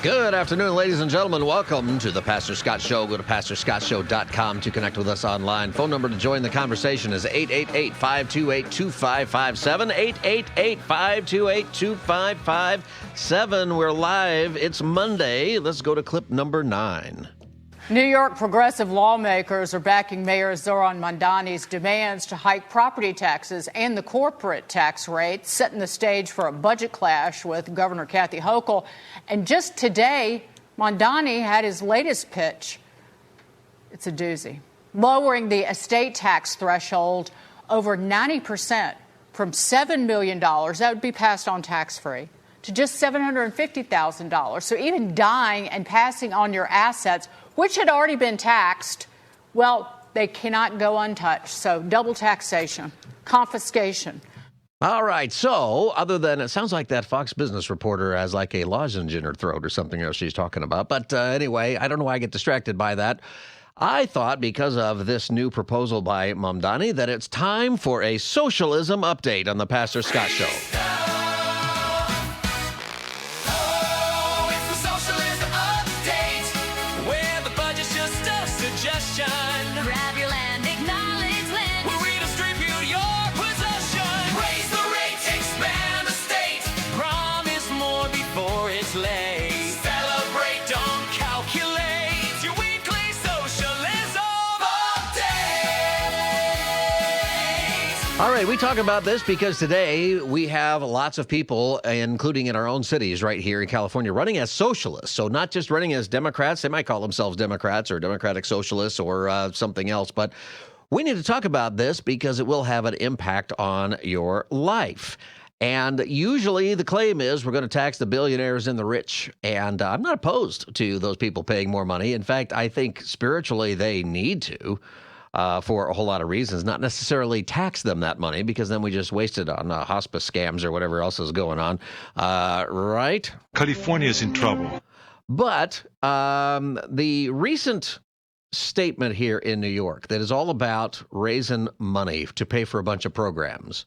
Good afternoon, ladies and gentlemen. Welcome to the Pastor Scott Show. Go to pastorscottshow.com to connect with us online. Phone number to join the conversation is 888-528-2557, 888-528-2557. We're live. It's Monday. Let's go to clip number 9. New York progressive lawmakers are backing Mayor Mamdani's demands to hike property taxes and the corporate tax rate, setting the stage for a budget clash with Governor Kathy Hochul. And just today, Mamdani had his latest pitch. It's a doozy. Lowering the estate tax threshold over 90% from $7 million, that would be passed on tax-free, to just $750,000. So even dying and passing on your assets, which had already been taxed, well, they cannot go untouched. So double taxation, confiscation. All right. So other than, it sounds like that Fox Business reporter has like a lozenge in her throat or something else she's talking about. But anyway, I don't know why I get distracted by that. I thought because of this new proposal by Mamdani that it's time for a socialism update on the Pastor Scott Show. Grab your land, acknowledge land. We'll redistribute your possession. Raise the rates, expand the state. Promise more before it's late. Celebrate, don't calculate. Your weekly socialism update. All right, we talk about this because today we have lots of people, including in our own cities right here in California, running as socialists. So not just running as Democrats. They might call themselves Democrats or Democratic Socialists or something else. But we need to talk about this because it will have an impact on your life. And usually the claim is we're going to tax the billionaires and the rich. And I'm not opposed to those people paying more money. In fact, I think spiritually they need to. For a whole lot of reasons, not necessarily tax them that money because then we just waste it on hospice scams or whatever else is going on, right? California is in trouble. But the recent statement here in New York that is all about raising money to pay for a bunch of programs.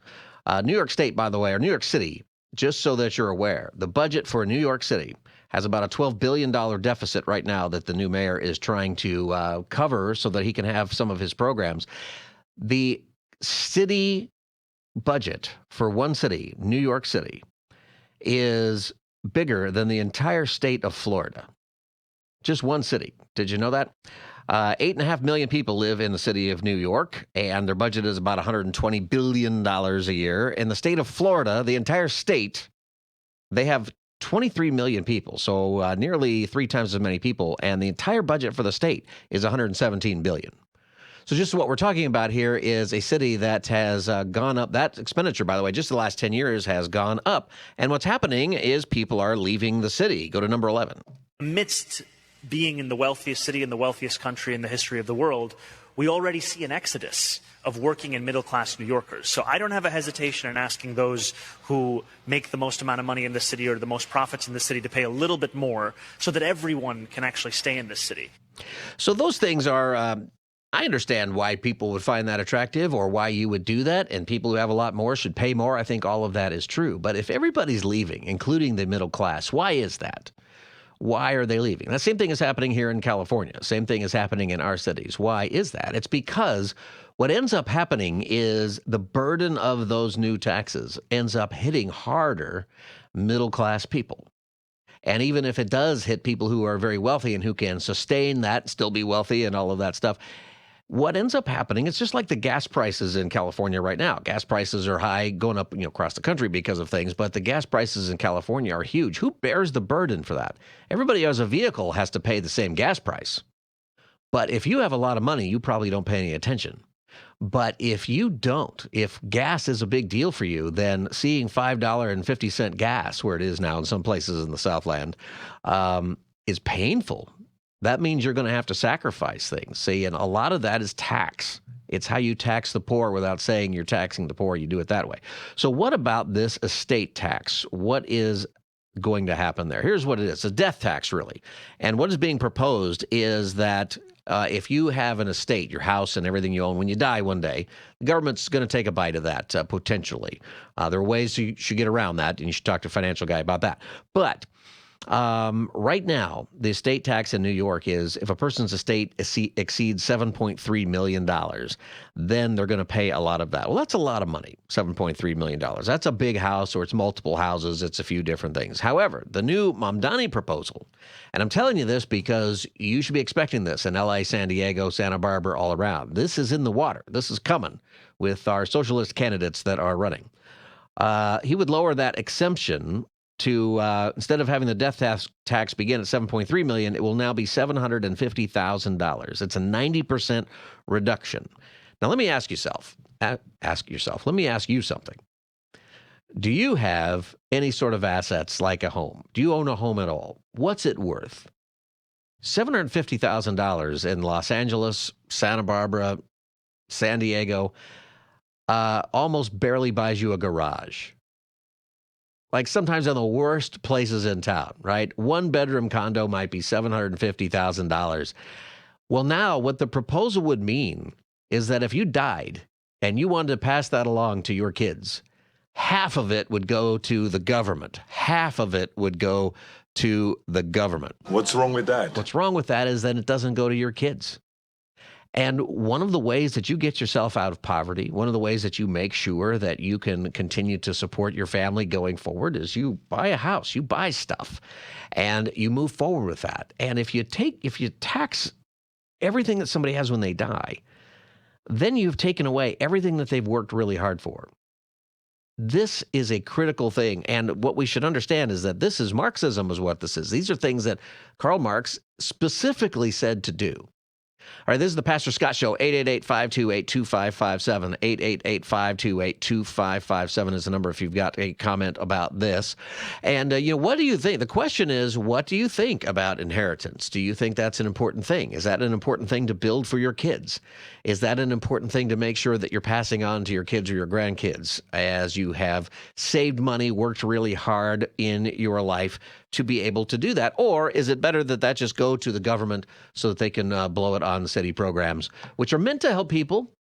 New York State, by the way, or New York City, just so that you're aware, the budget for New York City has about a $12 billion deficit right now that the new mayor is trying to cover so that he can have some of his programs. The city budget for one city, New York City, is bigger than the entire state of Florida. Just one city. Did you know that? 8.5 million people live in the city of New York, and their budget is about $120 billion a year. In the state of Florida, the entire state, they have 23 million people, so nearly 3 times as many people, and the entire budget for the state is $117 billion. So just what we're talking about here is a city that has gone up. That expenditure, by the way, just the last 10 years has gone up. And what's happening is people are leaving the city. Go to number 11. Amidst being in the wealthiest city in the wealthiest country in the history of the world, we already see an exodus of working and middle-class New Yorkers. So I don't have a hesitation in asking those who make the most amount of money in the city or the most profits in the city to pay a little bit more so that everyone can actually stay in this city. So those things are, I understand why people would find that attractive or why you would do that, and people who have a lot more should pay more. I think all of that is true. But if everybody's leaving, including the middle class, why is that? Why are they leaving? The same thing is happening here in California. Same thing is happening in our cities. Why is that? It's because what ends up happening is the burden of those new taxes ends up hitting harder middle-class people. And even if it does hit people who are very wealthy and who can sustain that, still be wealthy and all of that stuff, what ends up happening, it's just like the gas prices in California right now. Gas prices are high, going up, across the country because of things, but the gas prices in California are huge. Who bears the burden for that? Everybody who has a vehicle has to pay the same gas price. But if you have a lot of money, you probably don't pay any attention. But if you don't, if gas is a big deal for you, then seeing $5.50 gas, where it is now in some places in the Southland, is painful. That means you're going to have to sacrifice things. See, and a lot of that is tax. It's how you tax the poor without saying you're taxing the poor. You do it that way. So what about this estate tax? What is going to happen there? Here's what it is. It's a death tax, really. And what is being proposed is that if you have an estate, your house and everything you own, when you die one day, the government's going to take a bite of that, potentially. There are ways you should get around that, and you should talk to a financial guy about that. But Right now, the estate tax in New York is if a person's estate exceeds $7.3 million, then they're going to pay a lot of that. Well, that's a lot of money, $7.3 million. That's a big house, or it's multiple houses. It's a few different things. However, the new Mamdani proposal, and I'm telling you this because you should be expecting this in LA, San Diego, Santa Barbara, all around. This is in the water. This is coming with our socialist candidates that are running. He would lower that exemption to instead of having the death tax begin at $7.3 million, it will now be $750,000. It's a 90% reduction. Now, let me ask yourself. Let me ask you something. Do you have any sort of assets like a home? Do you own a home at all? What's it worth? $750,000 in Los Angeles, Santa Barbara, San Diego, almost barely buys you a garage. Like sometimes in the worst places in town, right? One bedroom condo might be $750,000. Well, now what the proposal would mean is that if you died and you wanted to pass that along to your kids, half of it would go to the government. Half of it would go to the government. What's wrong with that? What's wrong with that is that it doesn't go to your kids. And one of the ways that you get yourself out of poverty, one of the ways that you make sure that you can continue to support your family going forward is you buy a house, you buy stuff, and you move forward with that. And if you tax everything that somebody has when they die, then you've taken away everything that they've worked really hard for. This is a critical thing. And what we should understand is that this is Marxism is what this is. These are things that Karl Marx specifically said to do. All right, this is the Pastor Scott Show, 888-528-2557. 888-528-2557 is the number if you've got a comment about this. And, what do you think? The question is, what do you think about inheritance? Do you think that's an important thing? Is that an important thing to build for your kids? Is that an important thing to make sure that you're passing on to your kids or your grandkids as you have saved money, worked really hard in your life to be able to do that? Or is it better that that just go to the government so that they can blow it on city programs, which are meant to help people,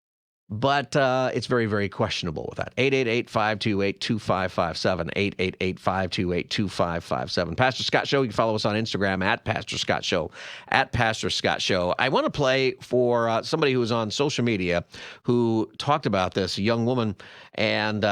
but it's very, very questionable with that. 888-528-2557, 888-528-2557. Pastor Scott Show, you can follow us on Instagram at Pastor Scott Show, at Pastor Scott Show. I want to play for somebody who was on social media who talked about this, a young woman, and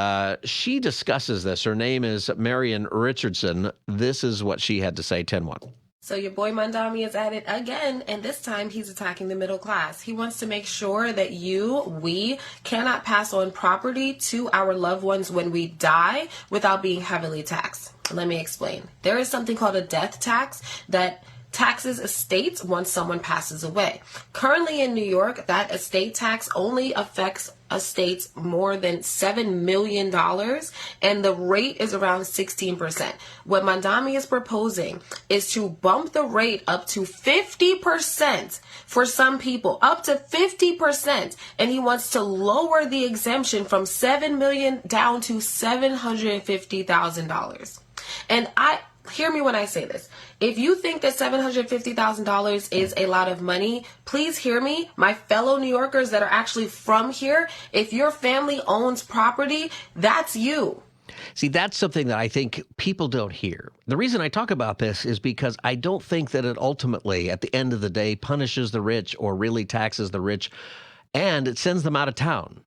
she discusses this. Her name is Marion Richardson. This is what she had to say, 10-1. So your boy Mamdani is at it again, and this time he's attacking the middle class. He wants to make sure that we cannot pass on property to our loved ones when we die without being heavily taxed. Let me explain. There is something called a death tax that taxes estates once someone passes away. Currently in New York, that estate tax only affects estates more than $7 million, and the rate is around 16%. What Mamdani is proposing is to bump the rate up to 50% for some people, up to 50%, and he wants to lower the exemption from $7 million down to $750,000. And hear me when I say this. If you think that $750,000 is a lot of money, please hear me. My fellow New Yorkers that are actually from here, if your family owns property, that's you. See, that's something that I think people don't hear. The reason I talk about this is because I don't think that it ultimately, at the end of the day, punishes the rich or really taxes the rich, and it sends them out of town.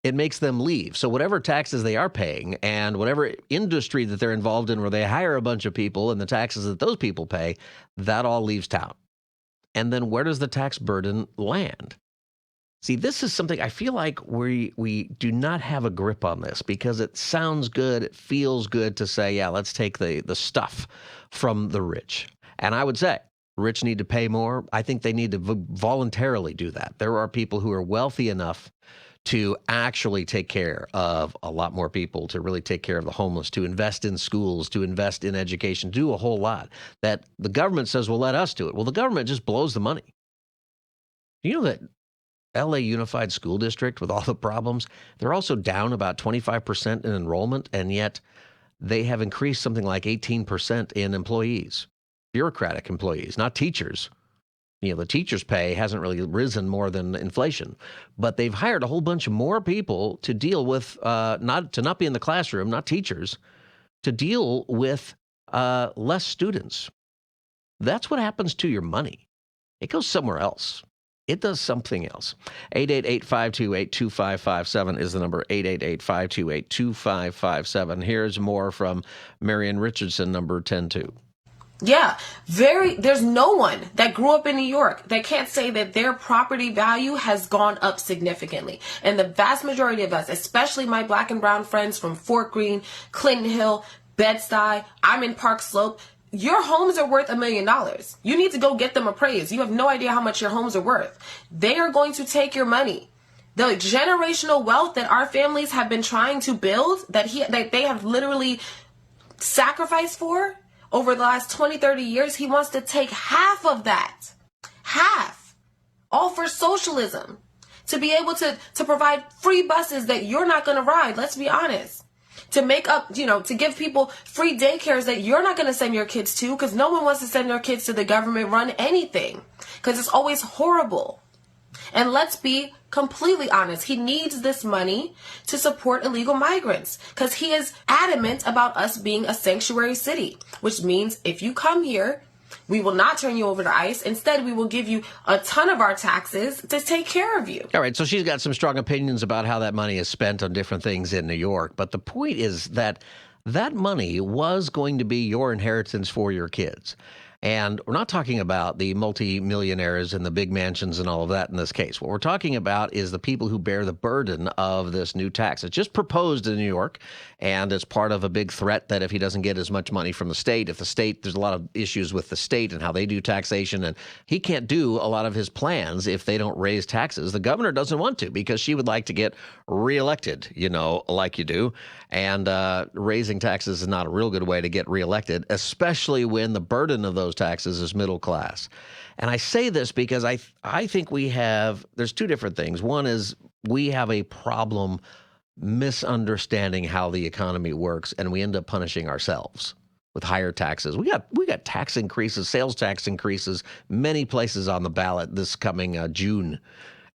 It makes them leave. So whatever taxes they are paying and whatever industry that they're involved in where they hire a bunch of people and the taxes that those people pay, that all leaves town. And then where does the tax burden land? See, this is something I feel like we do not have a grip on this because it sounds good, it feels good to say, yeah, let's take the stuff from the rich. And I would say, rich need to pay more. I think they need to voluntarily do that. There are people who are wealthy enough to actually take care of a lot more people, to really take care of the homeless, to invest in schools, to invest in education, do a whole lot that the government says, well, let us do it. Well, the government just blows the money. You know that LA Unified School District, with all the problems, they're also down about 25% in enrollment, and yet they have increased something like 18% in employees, bureaucratic employees, not teachers. The teacher's pay hasn't really risen more than inflation, but they've hired a whole bunch of more people to deal with, not be in the classroom, not teachers, to deal with less students. That's what happens to your money. It goes somewhere else. It does something else. 888-528-2557 is the number, 888-528-2557. Here's more from Marion Richardson, number 102. Yeah, there's no one that grew up in New York that can't say that their property value has gone up significantly. And the vast majority of us, especially my black and brown friends from Fort Greene, Clinton Hill, Bed-Stuy, I'm in Park Slope, your homes are worth $1 million. You need to go get them appraised. You have no idea how much your homes are worth. They are going to take your money. The generational wealth that our families have been trying to build, that they have literally sacrificed for over the last 20, 30 years, he wants to take half of that. Half. All for socialism. To be able to provide free buses that you're not going to ride, let's be honest. To make up, to give people free daycares that you're not going to send your kids to, because no one wants to send their kids to the government-run anything, because it's always horrible. And let's be completely honest. He needs this money to support illegal migrants because he is adamant about us being a sanctuary city, which means if you come here, we will not turn you over to ICE. Instead, we will give you a ton of our taxes to take care of you. All right. So she's got some strong opinions about how that money is spent on different things in New York. But the point is that that money was going to be your inheritance for your kids. And we're not talking about the multimillionaires and the big mansions and all of that in this case. What we're talking about is the people who bear the burden of this new tax. It's just proposed in New York, and it's part of a big threat that if he doesn't get as much money from the state, there's a lot of issues with the state and how they do taxation, and he can't do a lot of his plans if they don't raise taxes. The governor doesn't want to because she would like to get reelected, like you do. And raising taxes is not a real good way to get reelected, especially when the burden of those taxes is middle class. And I say this because I think there's two different things. One is we have a problem misunderstanding how the economy works, and we end up punishing ourselves with higher taxes. We got tax increases, sales tax increases, many places on the ballot this coming June.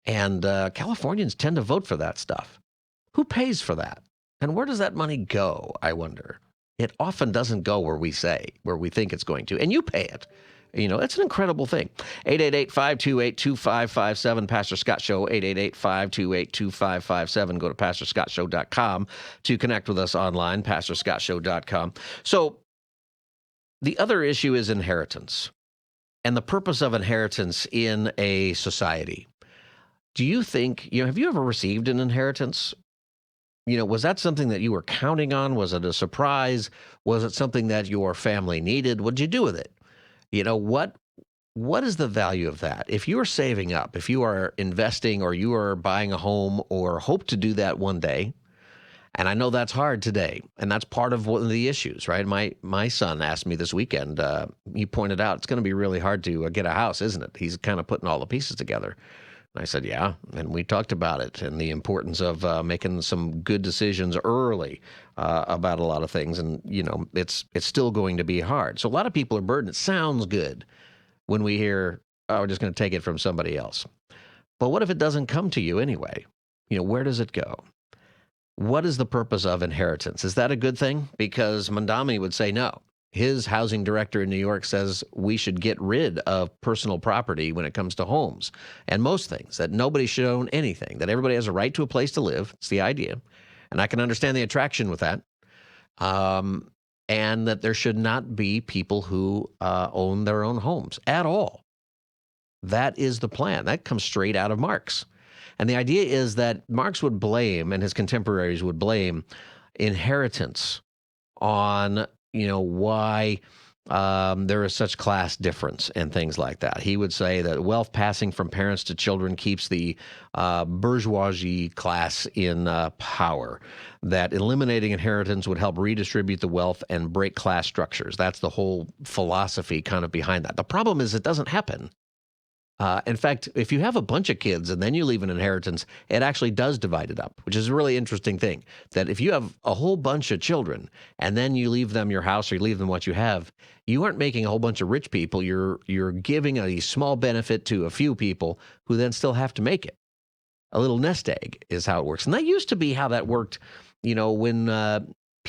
And Californians tend to vote for that stuff. Who pays for that? And where does that money go, I wonder? It often doesn't go where we think it's going to. And you pay it. It's an incredible thing. 888-528-2557, Pastor Scott Show, 888-528-2557. Go to pastorscottshow.com to connect with us online, pastorscottshow.com. So the other issue is inheritance and the purpose of inheritance in a society. Do you think, have you ever received an inheritance? Was that something that you were counting on? Was it a surprise? Was it something that your family needed? What did you do with it? What is the value of that? If you are saving up, if you are investing or you are buying a home or hope to do that one day, and I know that's hard today, and that's part of one of the issues, right? My son asked me this weekend, he pointed out it's going to be really hard to get a house, isn't it? He's kind of putting all the pieces together. I said, yeah, and we talked about it and the importance of making some good decisions early about a lot of things. And, it's still going to be hard. So a lot of people are burdened. It sounds good when we hear, oh, we're just going to take it from somebody else. But what if it doesn't come to you anyway? Where does it go? What is the purpose of inheritance? Is that a good thing? Because Mamdani would say no. His housing director in New York says we should get rid of personal property when it comes to homes and most things, that nobody should own anything, that everybody has a right to a place to live. It's the idea. And I can understand the attraction with that. And that there should not be people who own their own homes at all. That is the plan. That comes straight out of Marx. And the idea is that Marx would blame, and his contemporaries would blame, inheritance on why there is such class difference and things like that. He would say that wealth passing from parents to children keeps the bourgeoisie class in power, that eliminating inheritance would help redistribute the wealth and break class structures. That's the whole philosophy kind of behind that. The problem is it doesn't happen. In fact, if you have a bunch of kids and then you leave an inheritance, it actually does divide it up, which is a really interesting thing. That if you have a whole bunch of children and then you leave them your house or you leave them what you have, you aren't making a whole bunch of rich people. You're giving a small benefit to a few people who then still have to make it. A little nest egg is how it works. And that used to be how that worked, when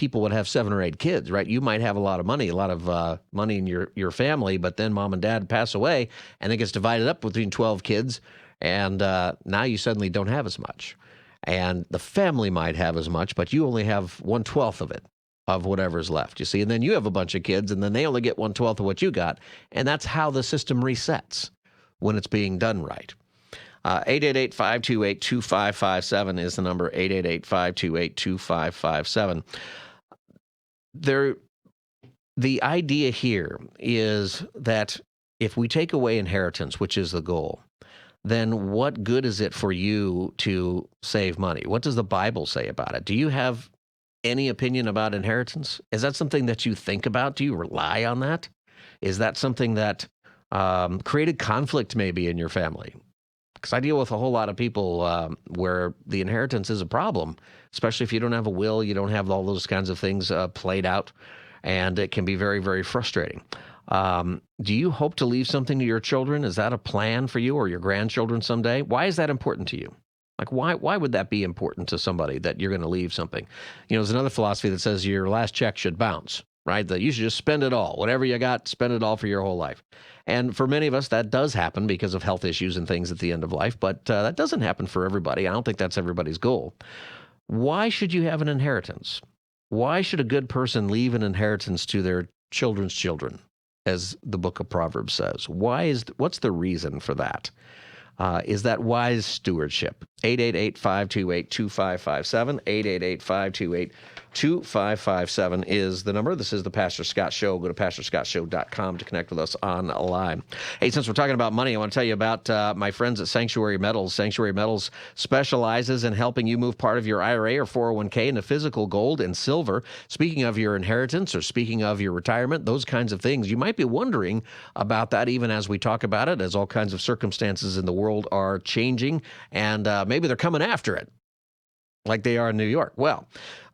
people would have 7 or 8 kids, right? You might have a lot of money in your family, but then mom and dad pass away, and it gets divided up between 12 kids, and now you suddenly don't have as much. And the family might have as much, but you only have 1/12 of it, of whatever's left, you see. And then you have a bunch of kids, and then they only get 1/12 of what you got. And that's how the system resets when it's being done right. 888-528-2557 is the number, 888-528-2557. The idea here is that if we take away inheritance, which is the goal, then what good is it for you to save money? What does the Bible say about it? Do you have any opinion about inheritance? Is that something that you think about? Do you rely on that? Is that something that created conflict maybe in your family? Because I deal with a whole lot of people where the inheritance is a problem, especially if you don't have a will, you don't have all those kinds of things played out, and it can be very, very frustrating. Do you hope to leave something to your children? Is that a plan for you or your grandchildren someday? Why is that important to you? Like, why would that be important to somebody that you're going to leave something? You know, there's another philosophy that says your last check should bounce, right? That you should just spend it all. Whatever you got, spend it all for your whole life. And for many of us, that does happen because of health issues and things at the end of life, but that doesn't happen for everybody. I don't think that's everybody's goal. Why should you have an inheritance? Why should a good person leave an inheritance to their children's children, as the book of Proverbs says? What's the reason for that? Is that wise stewardship? 888-528-2557, 888-528-2557 is the number. This is the Pastor Scott Show. Go to pastorscottshow.com to connect with us online. Hey, since we're talking about money, I want to tell you about my friends at Sanctuary Metals. Sanctuary Metals specializes in helping you move part of your IRA or 401k into physical gold and silver. Speaking of your inheritance or speaking of your retirement, those kinds of things, you might be wondering about that even as we talk about it, as all kinds of circumstances in the world are changing, and maybe they're coming after it like they are in New York. Well,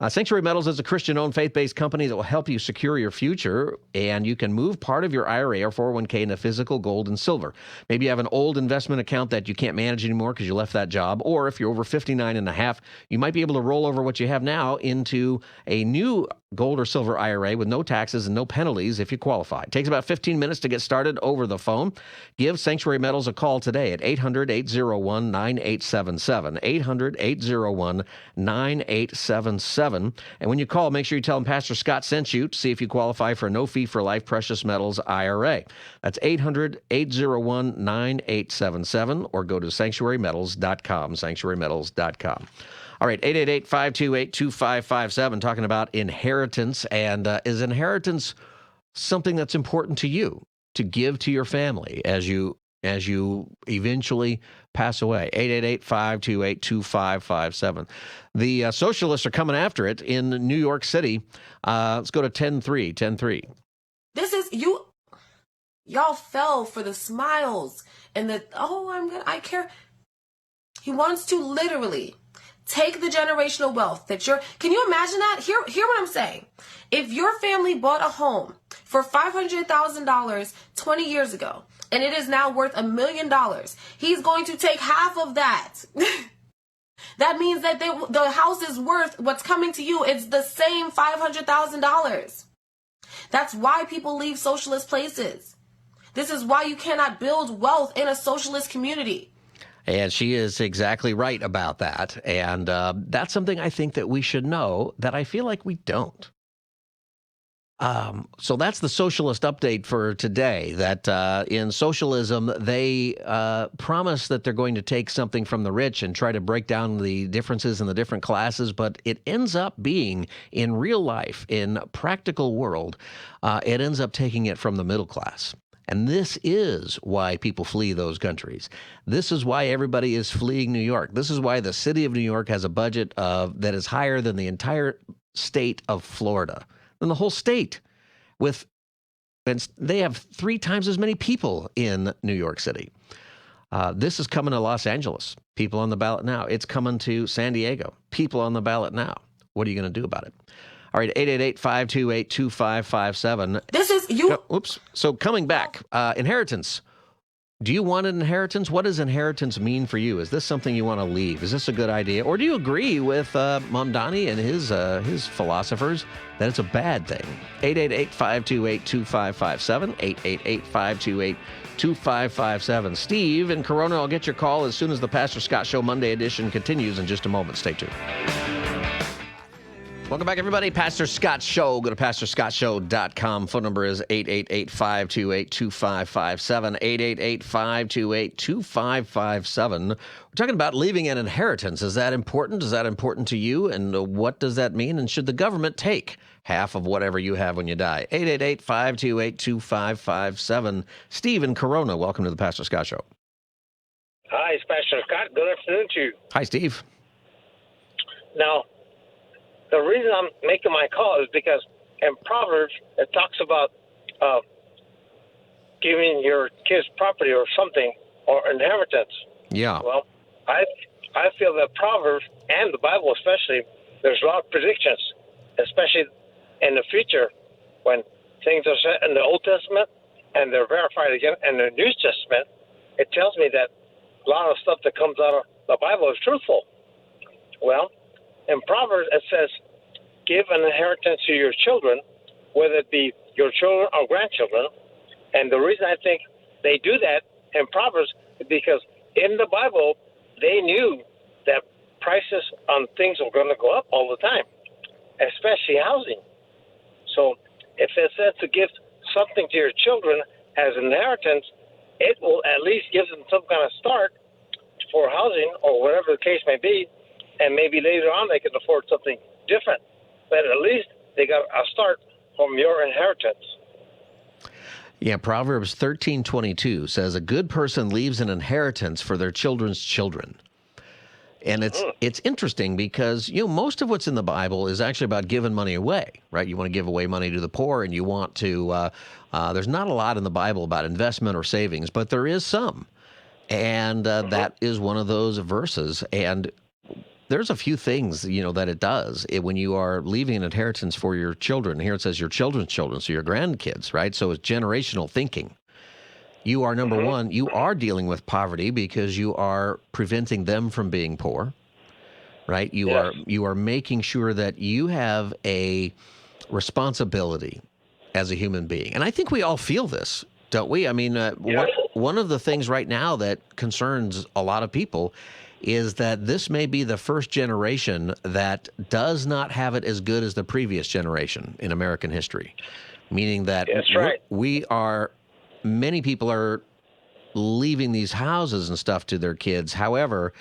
Sanctuary Metals is a Christian-owned, faith-based company that will help you secure your future, and you can move part of your IRA or 401k into physical gold and silver. Maybe you have an old investment account that you can't manage anymore because you left that job, or if you're over 59 and a half, you might be able to roll over what you have now into a new gold or silver IRA with no taxes and no penalties if you qualify. It takes about 15 minutes to get started over the phone. Give Sanctuary Metals a call today at 800-801-9877, 800-801-9877. And when you call, make sure you tell them Pastor Scott sent you to see if you qualify for a no-fee-for-life precious metals IRA. That's 800-801-9877, or go to sanctuarymetals.com, sanctuarymetals.com. All right, 888-528-2557, talking about inheritance. And is inheritance something that's important to you to give to your family as you eventually pass away? 888-528-2557. The Socialists are coming after it in New York City. Let's go to 10-3. This is y'all fell for the smiles and I care. He wants to literally take the generational wealth that can you imagine that? Hear what I'm saying. If your family bought a home for $500,000 20 years ago, and it is now worth $1 million, he's going to take half of that. That means that the house is worth what's coming to you. It's the same $500,000. That's why people leave socialist places. This is why you cannot build wealth in a socialist community. And she is exactly right about that. And that's something I think that we should know that I feel like we don't. So that's the socialist update for today, that in socialism, they promise that they're going to take something from the rich and try to break down the differences in the different classes, but it ends up being, in real life, in practical world, it ends up taking it from the middle class. And this is why people flee those countries. This is why everybody is fleeing New York. This is why the city of New York has a budget that is higher than the entire state of Florida, than the whole state. And they have 3 times as many people in New York City. This is coming to Los Angeles. People on the ballot now. It's coming to San Diego. People on the ballot now. What are you going to do about it? All right, 888-528-2557. This is you. Oops. So coming back, inheritance. Do you want an inheritance? What does inheritance mean for you? Is this something you want to leave? Is this a good idea? Or do you agree with Mamdani and his philosophers that it's a bad thing? 888-528-2557, 888-528-2557. Steve in Corona, I'll get your call as soon as the Pastor Scott Show Monday edition continues in just a moment. Stay tuned. Welcome back, everybody. Pastor Scott Show. Go to pastorscottshow.com. Phone number is 888-528-2557, 888-528-2557. We're talking about leaving an inheritance. Is that important? Is that important to you? And what does that mean? And should the government take half of whatever you have when you die? 888-528-2557. Steve in Corona, welcome to the Pastor Scott Show. Hi, it's Pastor Scott. Good afternoon to you. Hi, Steve. Now, the reason I'm making my call is because in Proverbs, it talks about giving your kids property or something, or inheritance. Yeah. Well, I feel that Proverbs and the Bible especially, there's a lot of predictions, especially in the future when things are said in the Old Testament and they're verified again in the New Testament. It tells me that a lot of stuff that comes out of the Bible is truthful. Well, in Proverbs, it says, give an inheritance to your children, whether it be your children or grandchildren. And the reason I think they do that in Proverbs is because in the Bible, they knew that prices on things were going to go up all the time, especially housing. So if it says to give something to your children as an inheritance, it will at least give them some kind of start for housing or whatever the case may be. And maybe later on they can afford something different. But at least they got a start from your inheritance. Yeah, Proverbs 13:22 says, a good person leaves an inheritance for their children's children. And it's interesting because, most of what's in the Bible is actually about giving money away, right? You want to give away money to the poor, and you want to, there's not a lot in the Bible about investment or savings, but there is some. And that is one of those verses. And there's a few things, that it does when you are leaving an inheritance for your children. Here it says your children's children, so your grandkids, right? So it's generational thinking. You are, number one, you are dealing with poverty because you are preventing them from being poor, right? You are making sure that you have a responsibility as a human being. And I think we all feel this, don't we? I mean, one of the things right now that concerns a lot of people is that this may be the first generation that does not have it as good as the previous generation in American history, meaning that many people are leaving these houses and stuff to their kids. However,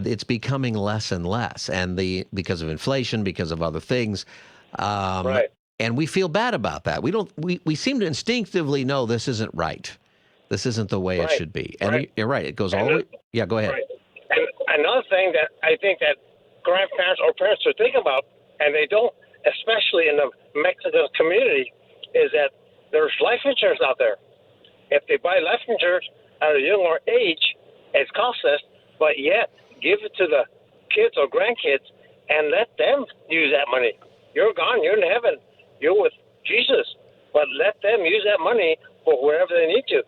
it's becoming less and less, and because of inflation, because of other things, and we feel bad about that. We seem to instinctively know this isn't right. This isn't the way it should be. And you're right. It goes all the way. Yeah, go ahead. Right. And another thing that I think that grandparents or parents are thinking about, and they don't, especially in the Mexican community, is that there's life insurance out there. If they buy life insurance at a younger age, it's costless, but yet give it to the kids or grandkids and let them use that money. You're gone. You're in heaven. You're with Jesus. But let them use that money for wherever they need to.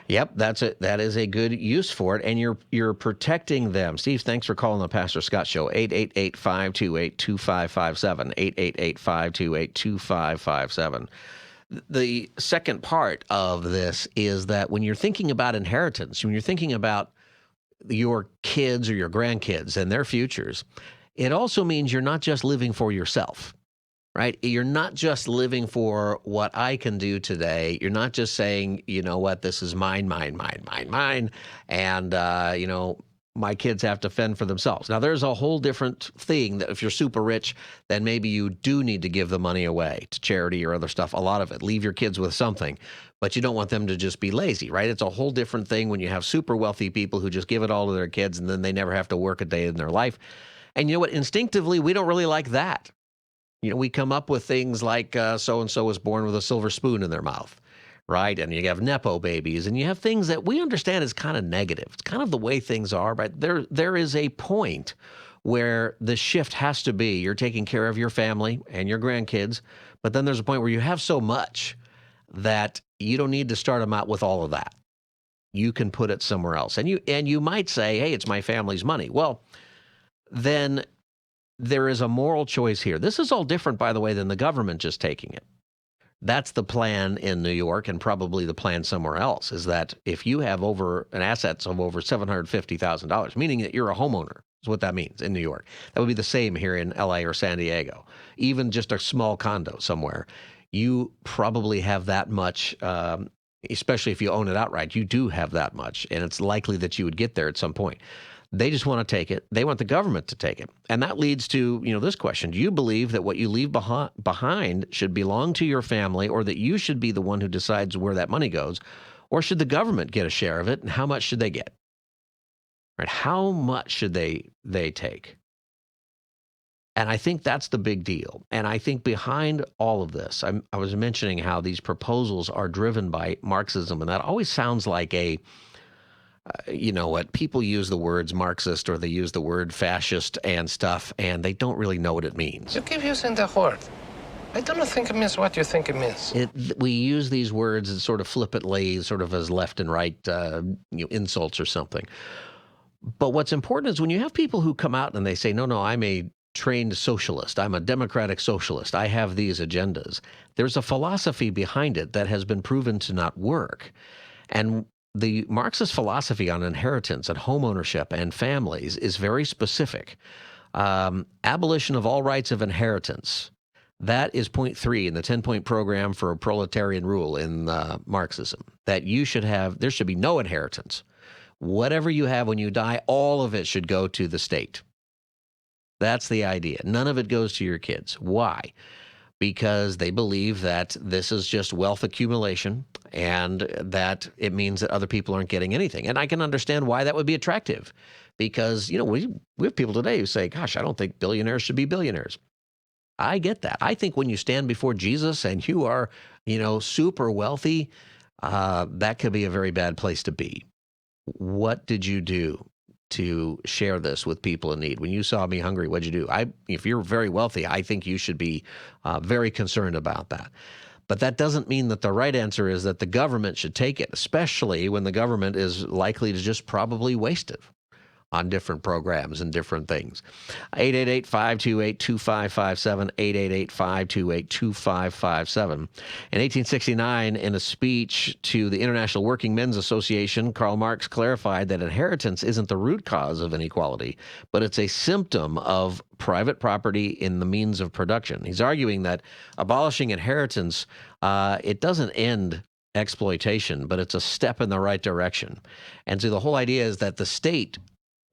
Yep, that is a good use for it, and you're protecting them. Steve, thanks for calling the Pastor Scott Show. 888-528-2557, 888-528-2557. The second part of this is that when you're thinking about inheritance, when you're thinking about your kids or your grandkids and their futures, it also means you're not just living for yourself. Right? You're not just living for what I can do today. You're not just saying, you know what, this is mine, and, my kids have to fend for themselves. Now, there's a whole different thing that if you're super rich, then maybe you do need to give the money away to charity or other stuff, a lot of it. Leave your kids with something, but you don't want them to just be lazy, right? It's a whole different thing when you have super wealthy people who just give it all to their kids and then they never have to work a day in their life. And you know what? Instinctively, we don't really like that. We come up with things like so-and-so was born with a silver spoon in their mouth, right? And you have Nepo babies, and you have things that we understand is kind of negative. It's kind of the way things are, but there is a point where the shift has to be you're taking care of your family and your grandkids, but then there's a point where you have so much that you don't need to start them out with all of that. you can put it somewhere else. And you might say, hey, it's my family's money. Well, then there is a moral choice here. This is all different, by the way, than the government just taking it. That's the plan in New York, and probably the plan somewhere else, is that if you have assets of over $750,000, meaning that you're a homeowner, is what that means in New York. That would be the same here in LA or San Diego. Even just a small condo somewhere, you probably have that much, especially if you own it outright. You do have that much, and it's likely that you would get there at some point. They just want to take it. They want the government to take it. And that leads to, this question. Do you believe that what you leave behind should belong to your family, or that you should be the one who decides where that money goes? Or should the government get a share of it, and how much should they get? Right? How much should they take? And I think that's the big deal. And I think behind all of this, I was mentioning how these proposals are driven by Marxism, and that always sounds like what people use the words Marxist, or they use the word fascist and stuff, and they don't really know what it means. You keep using the word. I don't think it means what you think it means. We use these words as sort of flippantly, sort of as left and right insults or something. But what's important is when you have people who come out and they say, no, I'm a trained socialist. I'm a democratic socialist. I have these agendas. There's a philosophy behind it that has been proven to not work. And the Marxist philosophy on inheritance and home ownership and families is very specific. Abolition of all rights of inheritance. That is point 3 in the 10-point program for a proletarian rule in Marxism. That there should be no inheritance. Whatever you have when you die, all of it should go to the state. That's the idea. None of it goes to your kids. Why? Because they believe that this is just wealth accumulation, and that it means that other people aren't getting anything. And I can understand why that would be attractive, because, we have people today who say, gosh, I don't think billionaires should be billionaires. I get that. I think when you stand before Jesus and you are, super wealthy, that could be a very bad place to be. What did you do to share this with people in need? When you saw me hungry, what'd you do? If you're very wealthy, I think you should be very concerned about that. But that doesn't mean that the right answer is that the government should take it, especially when the government is likely to just probably waste it on different programs and different things. 888-528-2557, 888-528-2557. In 1869, in a speech to the International Working Men's Association, Karl Marx clarified that inheritance isn't the root cause of inequality, but it's a symptom of private property in the means of production. He's arguing that abolishing inheritance, it doesn't end exploitation, but it's a step in the right direction. And so the whole idea is that the state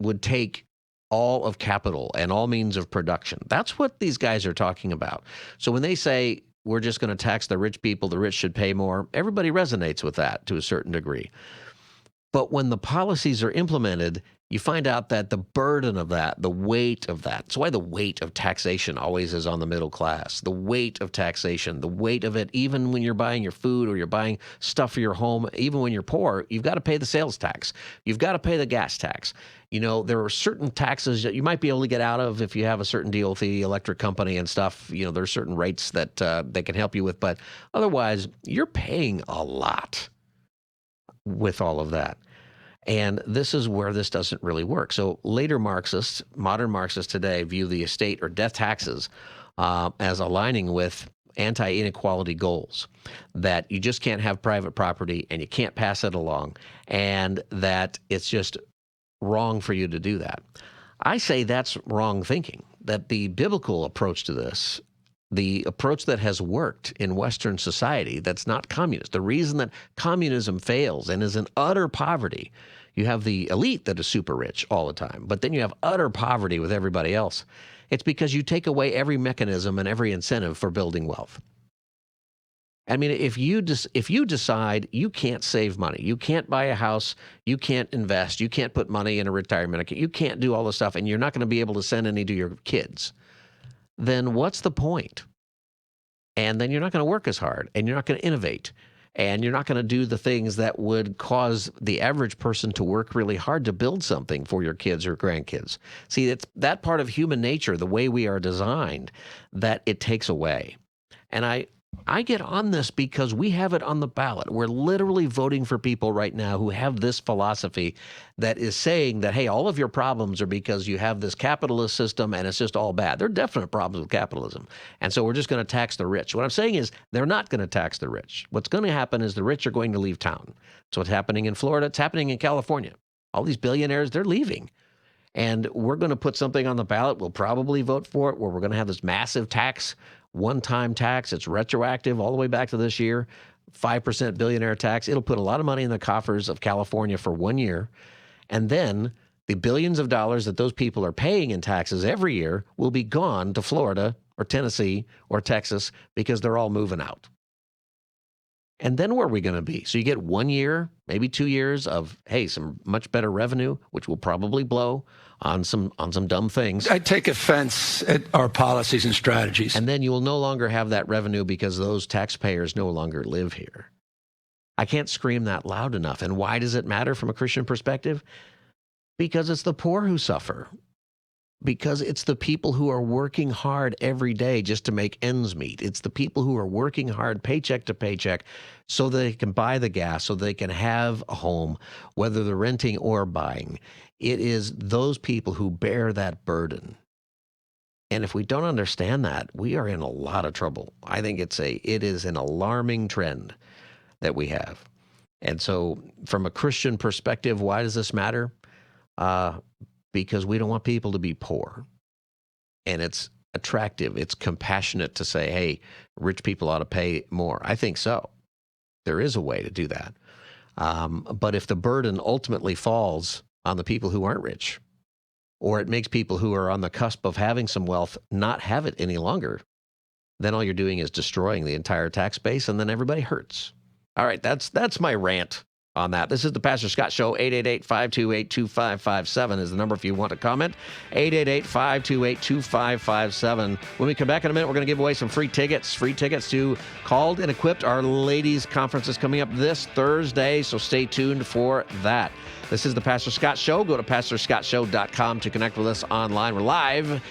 would take all of capital and all means of production. That's what these guys are talking about. So when they say we're just going to tax the rich people, the rich should pay more, everybody resonates with that to a certain degree. But when the policies are implemented, you find out that the burden of that, the weight of that, that's why the weight of taxation always is on the middle class. The weight of taxation, the weight of it, even when you're buying your food or you're buying stuff for your home, even when you're poor, you've got to pay the sales tax. You've got to pay the gas tax. There are certain taxes that you might be able to get out of if you have a certain deal with the electric company and stuff. There's certain rates that they can help you with, but otherwise, you're paying a lot with all of that. And this is where this doesn't really work. So later Marxists, modern Marxists today, view the estate or death taxes as aligning with anti-inequality goals, that you just can't have private property and you can't pass it along, and that it's just wrong for you to do that. I say that's wrong thinking, that the biblical approach to this, the approach that has worked in Western society that's not communist. The reason that communism fails and is in utter poverty, you have the elite that is super rich all the time, but then you have utter poverty with everybody else. It's because you take away every mechanism and every incentive for building wealth. I mean, if you decide you can't save money, you can't buy a house, you can't invest, you can't put money in a retirement account, you can't do all this stuff, and you're not going to be able to send any to your kids, then what's the point? And then you're not going to work as hard, and you're not going to innovate, and you're not going to do the things that would cause the average person to work really hard to build something for your kids or grandkids. See, it's that part of human nature, the way we are designed, that it takes away. And I get on this because we have it on the ballot. We're literally voting for people right now who have this philosophy that is saying that, hey, all of your problems are because you have this capitalist system and it's just all bad. There are definite problems with capitalism. And so we're just going to tax the rich. What I'm saying is they're not going to tax the rich. What's going to happen is the rich are going to leave town. So what's happening in Florida, it's happening in California. All these billionaires, they're leaving. And we're going to put something on the ballot. We'll probably vote for it where we're going to have this massive tax, one-time tax. It's retroactive all the way back to this year, 5% billionaire tax. It'll put a lot of money in the coffers of California for 1 year. And then the billions of dollars that those people are paying in taxes every year will be gone to Florida or Tennessee or Texas because they're all moving out. And then where are we going to be? So you get 1 year, maybe 2 years of, hey, some much better revenue, which will probably blow on some dumb things. I take offense at our policies and strategies. And then you will no longer have that revenue because those taxpayers no longer live here. I can't scream that loud enough. And why does it matter from a Christian perspective? Because it's the poor who suffer. Because it's the people who are working hard every day just to make ends meet. It's the people who are working hard paycheck to paycheck so they can buy the gas, so they can have a home, whether they're renting or buying. It is those people who bear that burden. And if we don't understand that, we are in a lot of trouble. I think it is an alarming trend that we have. And so from a Christian perspective, why does this matter? Because we don't want people to be poor. And it's attractive. It's compassionate to say, hey, rich people ought to pay more. I think so. There is a way to do that. But if the burden ultimately falls on the people who aren't rich, or it makes people who are on the cusp of having some wealth not have it any longer, then all you're doing is destroying the entire tax base, and then everybody hurts. All right, that's my rant on that. This is the Pastor Scott Show. 888-528-2557 is the number if you want to comment. 888-528-2557. When we come back in a minute, we're going to give away some free tickets. Free tickets to Called and Equipped. Our ladies' conference is coming up this Thursday, so stay tuned for that. This is the Pastor Scott Show. Go to pastorscottshow.com to connect with us online. We're live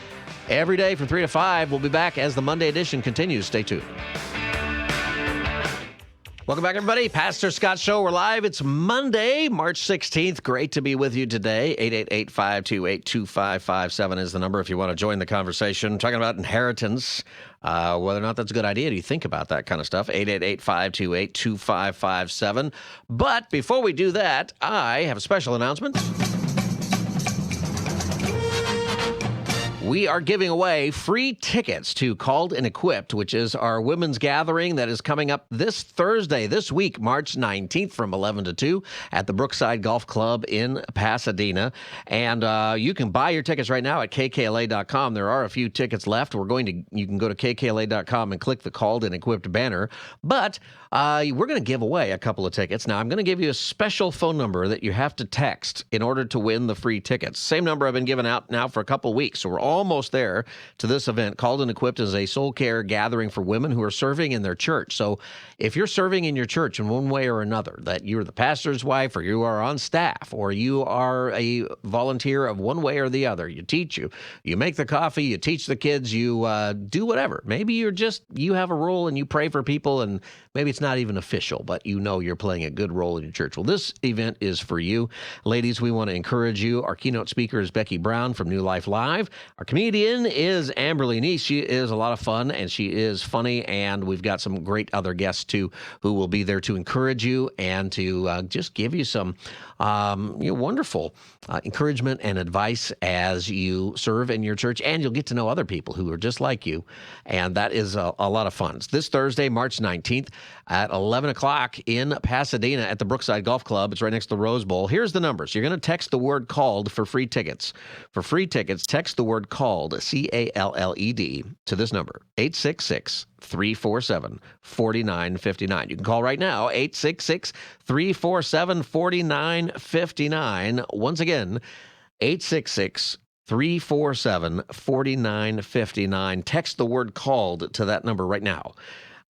every day from 3 to 5. We'll be back as the Monday edition continues. Stay tuned. Welcome back, everybody. Pastor Scott Show. We're live. It's Monday, March 16th. Great to be with you today. 888-528-2557 is the number if you want to join the conversation. Talking about inheritance, whether or not that's a good idea. Do you think about that kind of stuff? 888-528-2557. But before we do that, I have a special announcement. We are giving away free tickets to Called and Equipped, which is our women's gathering that is coming up this Thursday, this week, March 19th from 11 to 2 at the Brookside Golf Club in Pasadena. And you can buy your tickets right now at kkla.com. There are a few tickets left. You can go to kkla.com and click the Called and Equipped banner. But we're going to give away a couple of tickets. Now, I'm going to give you a special phone number that you have to text in order to win the free tickets. Same number I've been giving out now for a couple of weeks. So we're almost there to this event. Called and Equipped is a soul care gathering for women who are serving in their church. So if you're serving in your church in one way or another, that you're the pastor's wife or you are on staff or you are a volunteer of one way or the other, you teach, you make the coffee, you teach the kids, you do whatever. Maybe you have a role and you pray for people and maybe it's not even official, but you know you're playing a good role in your church. Well, this event is for you. Ladies, we want to encourage you. Our keynote speaker is Becky Brown from New Life Live. Our comedian is Amberly Neese. She is a lot of fun, and she is funny, and we've got some great other guests, too, who will be there to encourage you and to just give you some wonderful encouragement and advice as you serve in your church, and you'll get to know other people who are just like you, and that is a lot of fun. It's this Thursday, March 19th at 11 o'clock in Pasadena at the Brookside Golf Club. It's right next to the Rose Bowl. Here's the numbers. You're going to text the word CALLED for free tickets. For free tickets, text the word CALLED, C-A-L-L-E-D, to this number, 866-347-4959. You can call right now, 866-347-4959. Once again, 866-347-4959. Text the word CALLED to that number right now.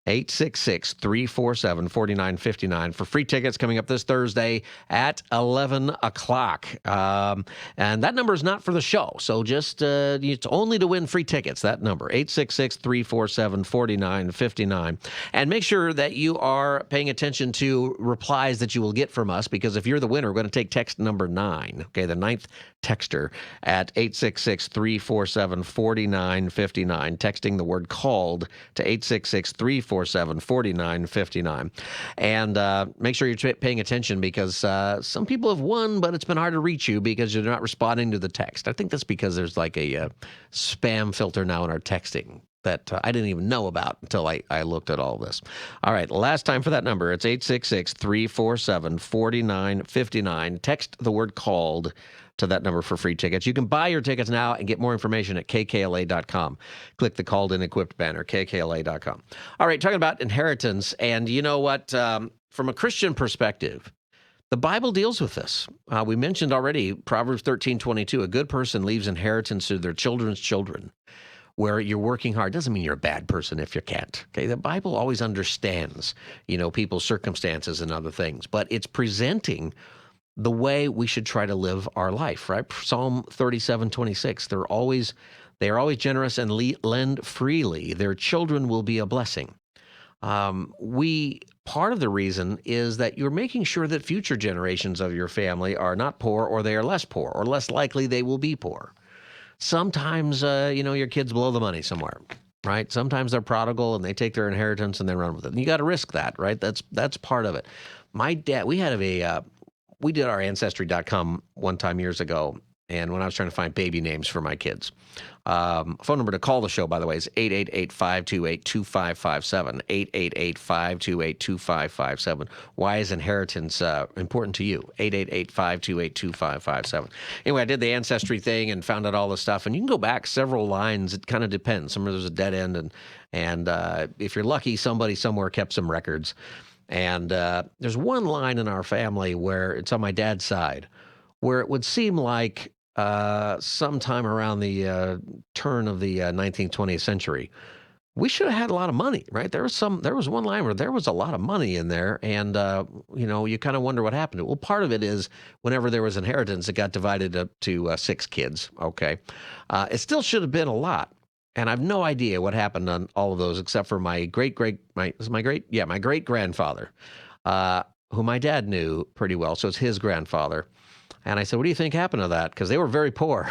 866-347-4959 for free tickets coming up this Thursday at 11 o'clock. And that number is not for the show, so just it's only to win free tickets, that number, 866-347-4959. And make sure that you are paying attention to replies that you will get from us, because if you're the winner, we're going to take text number 9, okay, the 9th texter at 866-347-4959, texting the word called to 866-347-4959. And make sure you're paying attention, because some people have won, but it's been hard to reach you because you're not responding to the text. I think that's because there's like a spam filter now in our texting that I didn't even know about until I looked at all this. All right, last time for that number, it's 866-347-4959. Text the word called to that number for free tickets. You can buy your tickets now and get more information at kkla.com. Click the called in equipped banner, kkla.com. All right, talking about inheritance, and you know what? From a Christian perspective, the Bible deals with this. We mentioned already Proverbs 13:22. A good person leaves inheritance to their children's children. Where you're working hard doesn't mean you're a bad person if you can't. Okay, the Bible always understands, people's circumstances and other things, but it's presenting the way we should try to live our life, right? Psalm 37:26. They are always generous and lend freely. Their children will be a blessing. Part of the reason is that you're making sure that future generations of your family are not poor, or they are less poor, or less likely they will be poor. Sometimes, your kids blow the money somewhere, right? Sometimes they're prodigal and they take their inheritance and they run with it. And you got to risk that, right? That's part of it. My dad, we did our Ancestry.com one time years ago, and when I was trying to find baby names for my kids. Phone number to call the show, by the way, is 888-528-2557, 888-528-2557. Why is inheritance important to you? 888-528-2557. Anyway, I did the Ancestry thing and found out all the stuff, and you can go back several lines. It kind of depends. Somewhere there's a dead end, and if you're lucky, somebody somewhere kept some records. And there's one line in our family where it's on my dad's side, where it would seem like sometime around the turn of the 19th, 20th century, we should have had a lot of money, right? There was one line where there was a lot of money in there, and you kind of wonder what happened to it. Well, part of it is whenever there was inheritance, it got divided up to 6 kids. Okay, it still should have been a lot, and I have no idea what happened on all of those except for my great grandfather, who my dad knew pretty well. So it's his grandfather. And I said, what do you think happened to that? Because they were very poor.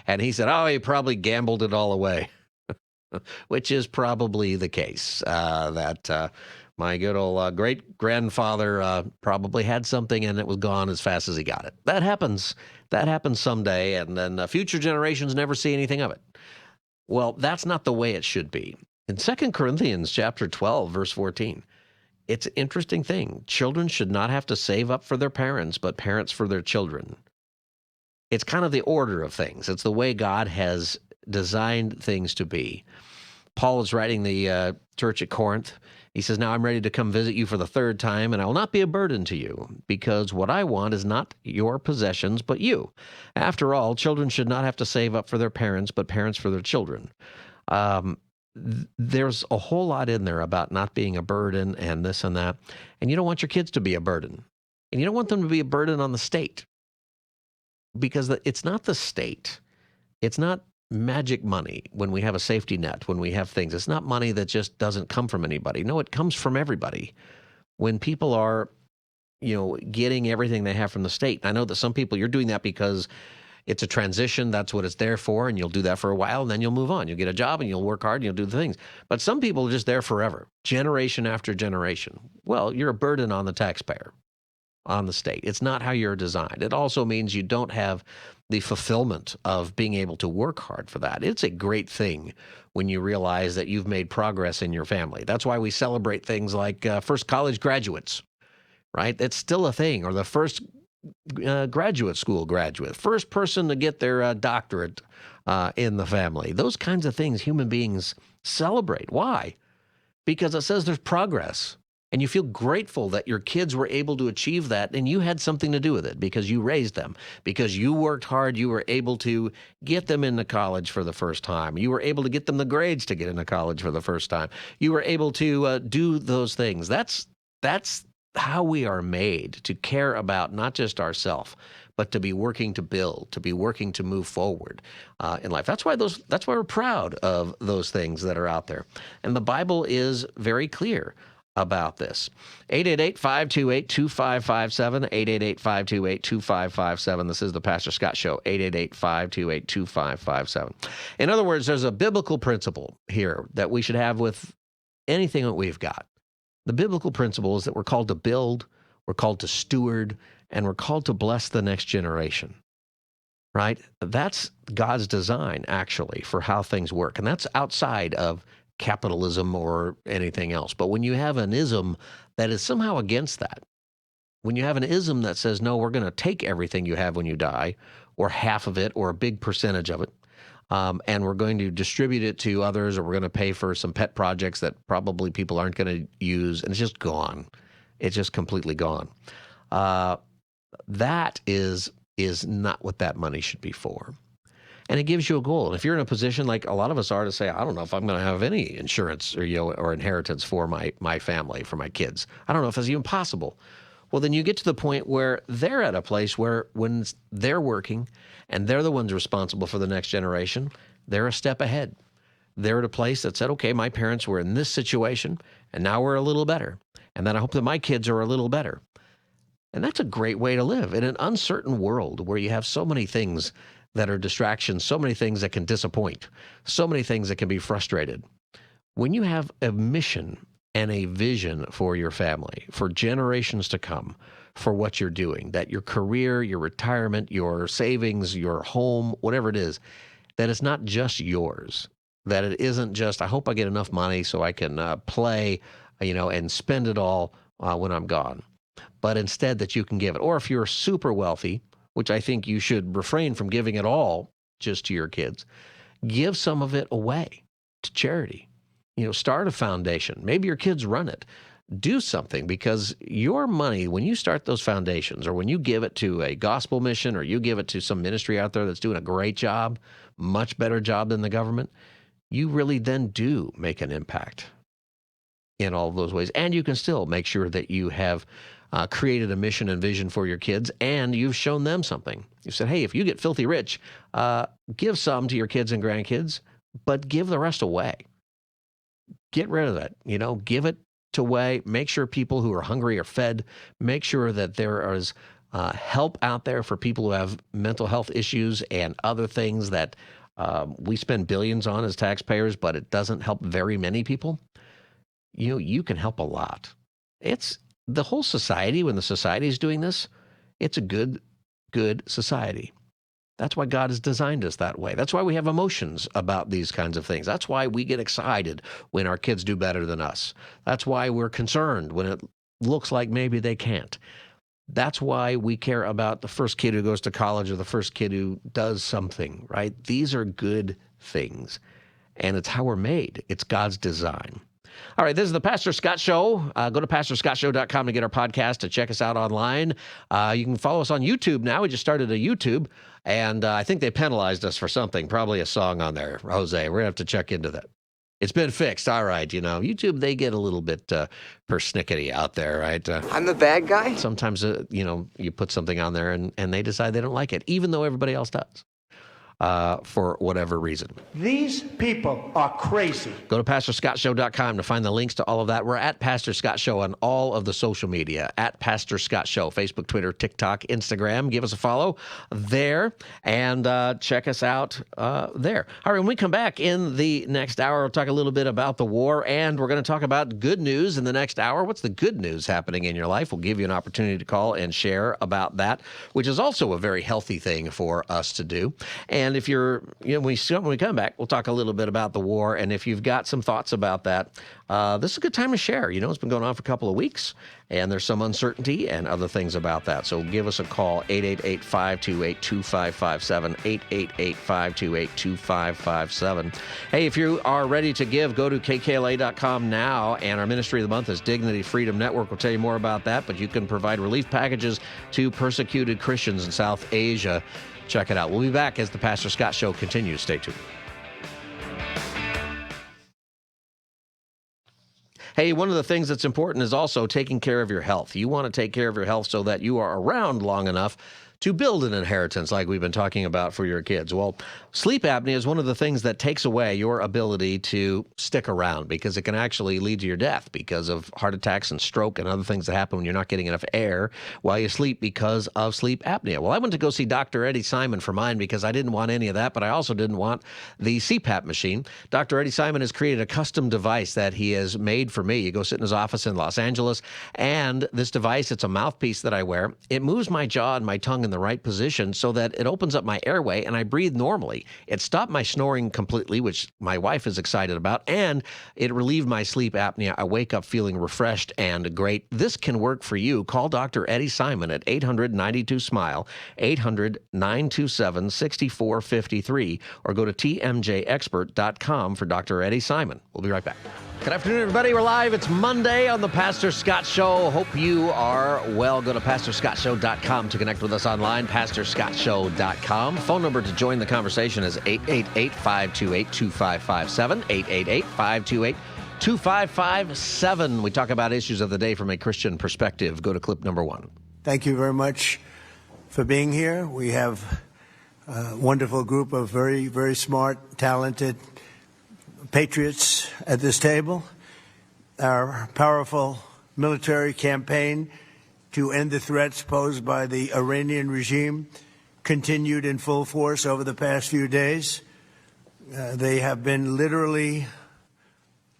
And he said, he probably gambled it all away, which is probably the case, that my good old great-grandfather probably had something and it was gone as fast as he got it. That happens. That happens someday, and then future generations never see anything of it. Well, that's not the way it should be. In 2 Corinthians chapter 12, verse 14, it's an interesting thing. Children should not have to save up for their parents, but parents for their children. It's kind of the order of things. It's the way God has designed things to be. Paul is writing the church at Corinth. He says, now I'm ready to come visit you for the 3rd time, and I will not be a burden to you, because what I want is not your possessions, but you. After all, children should not have to save up for their parents, but parents for their children. There's a whole lot in there about not being a burden and this and that. And you don't want your kids to be a burden. And you don't want them to be a burden on the state. Because it's not the state. It's not magic money when we have a safety net, when we have things. It's not money that just doesn't come from anybody. No, it comes from everybody. When people are, getting everything they have from the state. I know that some people, you're doing that because it's a transition. That's what it's there for. And you'll do that for a while, and then you'll move on. You'll get a job and you'll work hard and you'll do the things. But some people are just there forever, generation after generation. Well, you're a burden on the taxpayer, on the state. It's not how you're designed. It also means you don't have the fulfillment of being able to work hard for that. It's a great thing when you realize that you've made progress in your family. That's why we celebrate things like first college graduates, right? It's still a thing. Or the first graduate school graduate, first person to get their doctorate in the family. Those kinds of things human beings celebrate. Why? Because it says there's progress. And you feel grateful that your kids were able to achieve that and you had something to do with it because you raised them, because you worked hard. You were able to get them into college for the first time. You were able to get them the grades to get into college for the first time. You were able to do those things. That's how we are made, to care about not just ourselves, but to be working to build, to be working to move forward in life. That's why we're proud of those things that are out there. And the Bible is very clear about this. 888-528-2557, 888-528-2557. This is the Pastor Scott Show, 888-528-2557. In other words, there's a biblical principle here that we should have with anything that we've got. The biblical principle is that we're called to build, we're called to steward, and we're called to bless the next generation, right? That's God's design, actually, for how things work. And that's outside of capitalism or anything else. But when you have an ism that is somehow against that, when you have an ism that says, no, we're going to take everything you have when you die, or half of it, or a big percentage of it, and we're going to distribute it to others, or we're going to pay for some pet projects that probably people aren't going to use, and it's just gone. It's just completely gone. That is not what that money should be for. And it gives you a goal. And if you're in a position like a lot of us are to say, I don't know if I'm going to have any insurance or inheritance for my family, for my kids. I don't know if it's even possible. Well, then you get to the point where they're at a place where when they're working and they're the ones responsible for the next generation, they're a step ahead. They're at a place that said, okay, my parents were in this situation and now we're a little better. And then I hope that my kids are a little better. And that's a great way to live in an uncertain world where you have so many things that are distractions, so many things that can disappoint, so many things that can be frustrated. When you have a mission and a vision for your family, for generations to come, for what you're doing, that your career, your retirement, your savings, your home, whatever it is, that it's not just yours, that it isn't just, I hope I get enough money so I can play, and spend it all when I'm gone, but instead that you can give it. Or if you're super wealthy, which I think you should refrain from giving it all just to your kids, give some of it away to charity. Start a foundation. Maybe your kids run it. Do something, because your money, when you start those foundations or when you give it to a gospel mission or you give it to some ministry out there that's doing a great job, much better job than the government, you really then do make an impact in all of those ways. And you can still make sure that you have created a mission and vision for your kids, and you've shown them something. You said, hey, if you get filthy rich, give some to your kids and grandkids, but give the rest away. Get rid of that. Give it away. Make sure people who are hungry are fed. Make sure that there is help out there for people who have mental health issues and other things that we spend billions on as taxpayers, but it doesn't help very many people. You can help a lot. It's the whole society. When the society is doing this, it's a good society. That's why God has designed us that way. That's why we have emotions about these kinds of things. That's why we get excited when our kids do better than us. That's why we're concerned when it looks like maybe they can't. That's why we care about the first kid who goes to college or the first kid who does something, right? These are good things, and it's how we're made. It's God's design. All right, this is the Pastor Scott Show. Go to pastorscottshow.com to get our podcast, to check us out online. You can follow us on YouTube now. We just started a YouTube, and I think they penalized us for something, probably a song on there. Jose, we're going to have to check into that. It's been fixed. All right, YouTube, they get a little bit persnickety out there, right? I'm the bad guy? Sometimes, you put something on there, and they decide they don't like it, even though everybody else does. For whatever reason. These people are crazy. Go to pastorscottshow.com to find the links to all of that. We're at Pastor Scott Show on all of the social media, at Pastor Scott Show, Facebook, Twitter, TikTok, Instagram. Give us a follow there and check us out there. All right, when we come back in the next hour, we'll talk a little bit about the war, and we're going to talk about good news in the next hour. What's the good news happening in your life? We'll give you an opportunity to call and share about that, which is also a very healthy thing for us to do. And if you're, when we come back, we'll talk a little bit about the war. And if you've got some thoughts about that, this is a good time to share. It's been going on for a couple of weeks. and there's some uncertainty and other things about that. So give us a call, 888-528-2557, 888-528-2557. Hey, if you are ready to give, go to kkla.com now, and our ministry of the month is Dignity Freedom Network. We'll tell you more about that, but you can provide relief packages to persecuted Christians in South Asia. Check it out. We'll be back as the Pastor Scott Show continues. Stay tuned. Hey, one of the things that's important is also taking care of your health. You want to take care of your health so that you are around long enough to build an inheritance like we've been talking about for your kids. Well, sleep apnea is one of the things that takes away your ability to stick around because it can actually lead to your death because of heart attacks and stroke and other things that happen when you're not getting enough air while you sleep because of sleep apnea. Well, I went to go see Dr. Eddie Simon for mine because I didn't want any of that, but I also didn't want the CPAP machine. Dr. Eddie Simon has created a custom device that he has made for me. You go sit in his office in Los Angeles, and this device, it's a mouthpiece that I wear. It moves my jaw and my tongue in the right position so that it opens up my airway and I breathe normally. It stopped my snoring completely, which my wife is excited about, and it relieved my sleep apnea. I wake up feeling refreshed and great. This can work for you. Call Dr. Eddie Simon at 800-92-SMILE, 800-927-6453, or go to tmjexpert.com for Dr. Eddie Simon. We'll be right back. Good afternoon, everybody. We're live. It's Monday on the Pastor Scott Show. Hope you are well. Go to pastorscottshow.com to connect with us online, pastorscottshow.com. Phone number to join the conversation is 888-528-2557, 888-528-2557. We talk about issues of the day from a Christian perspective. Go to clip number 1. Thank you very much for being here. We have a wonderful group of very, very smart, talented patriots at this table. Our powerful military campaign to end the threats posed by the Iranian regime continued in full force over the past few days. They have been literally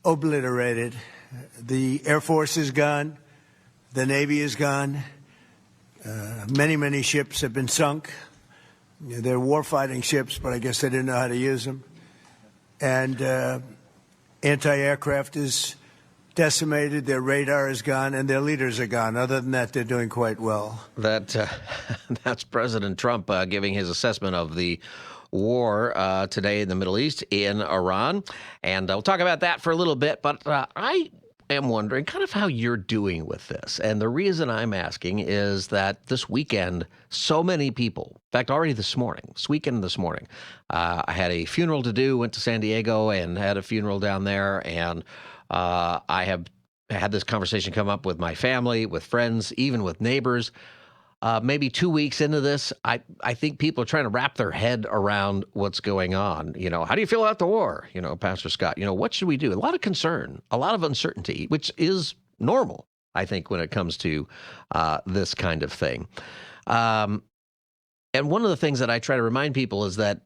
obliterated. The Air Force is gone. The Navy is gone. Many, many ships have been sunk. They're warfighting ships, but I guess they didn't know how to use them. And anti-aircraft is decimated, their radar is gone, and their leaders are gone. Other than that, they're doing quite well. That's President Trump giving his assessment of the war today in the Middle East, in Iran. And we'll talk about that for a little bit, but I am wondering kind of how you're doing with this. And the reason I'm asking is that this weekend, so many people, in fact, already this morning, I had a funeral to do, went to San Diego and had a funeral down there. And I have had this conversation come up with my family, with friends, even with neighbors. Maybe 2 weeks into this, I think people are trying to wrap their head around what's going on. You know, how do you feel about the war? You know, Pastor Scott, what should we do? A lot of concern, a lot of uncertainty, which is normal, I think, when it comes to this kind of thing. And one of the things that I try to remind people is that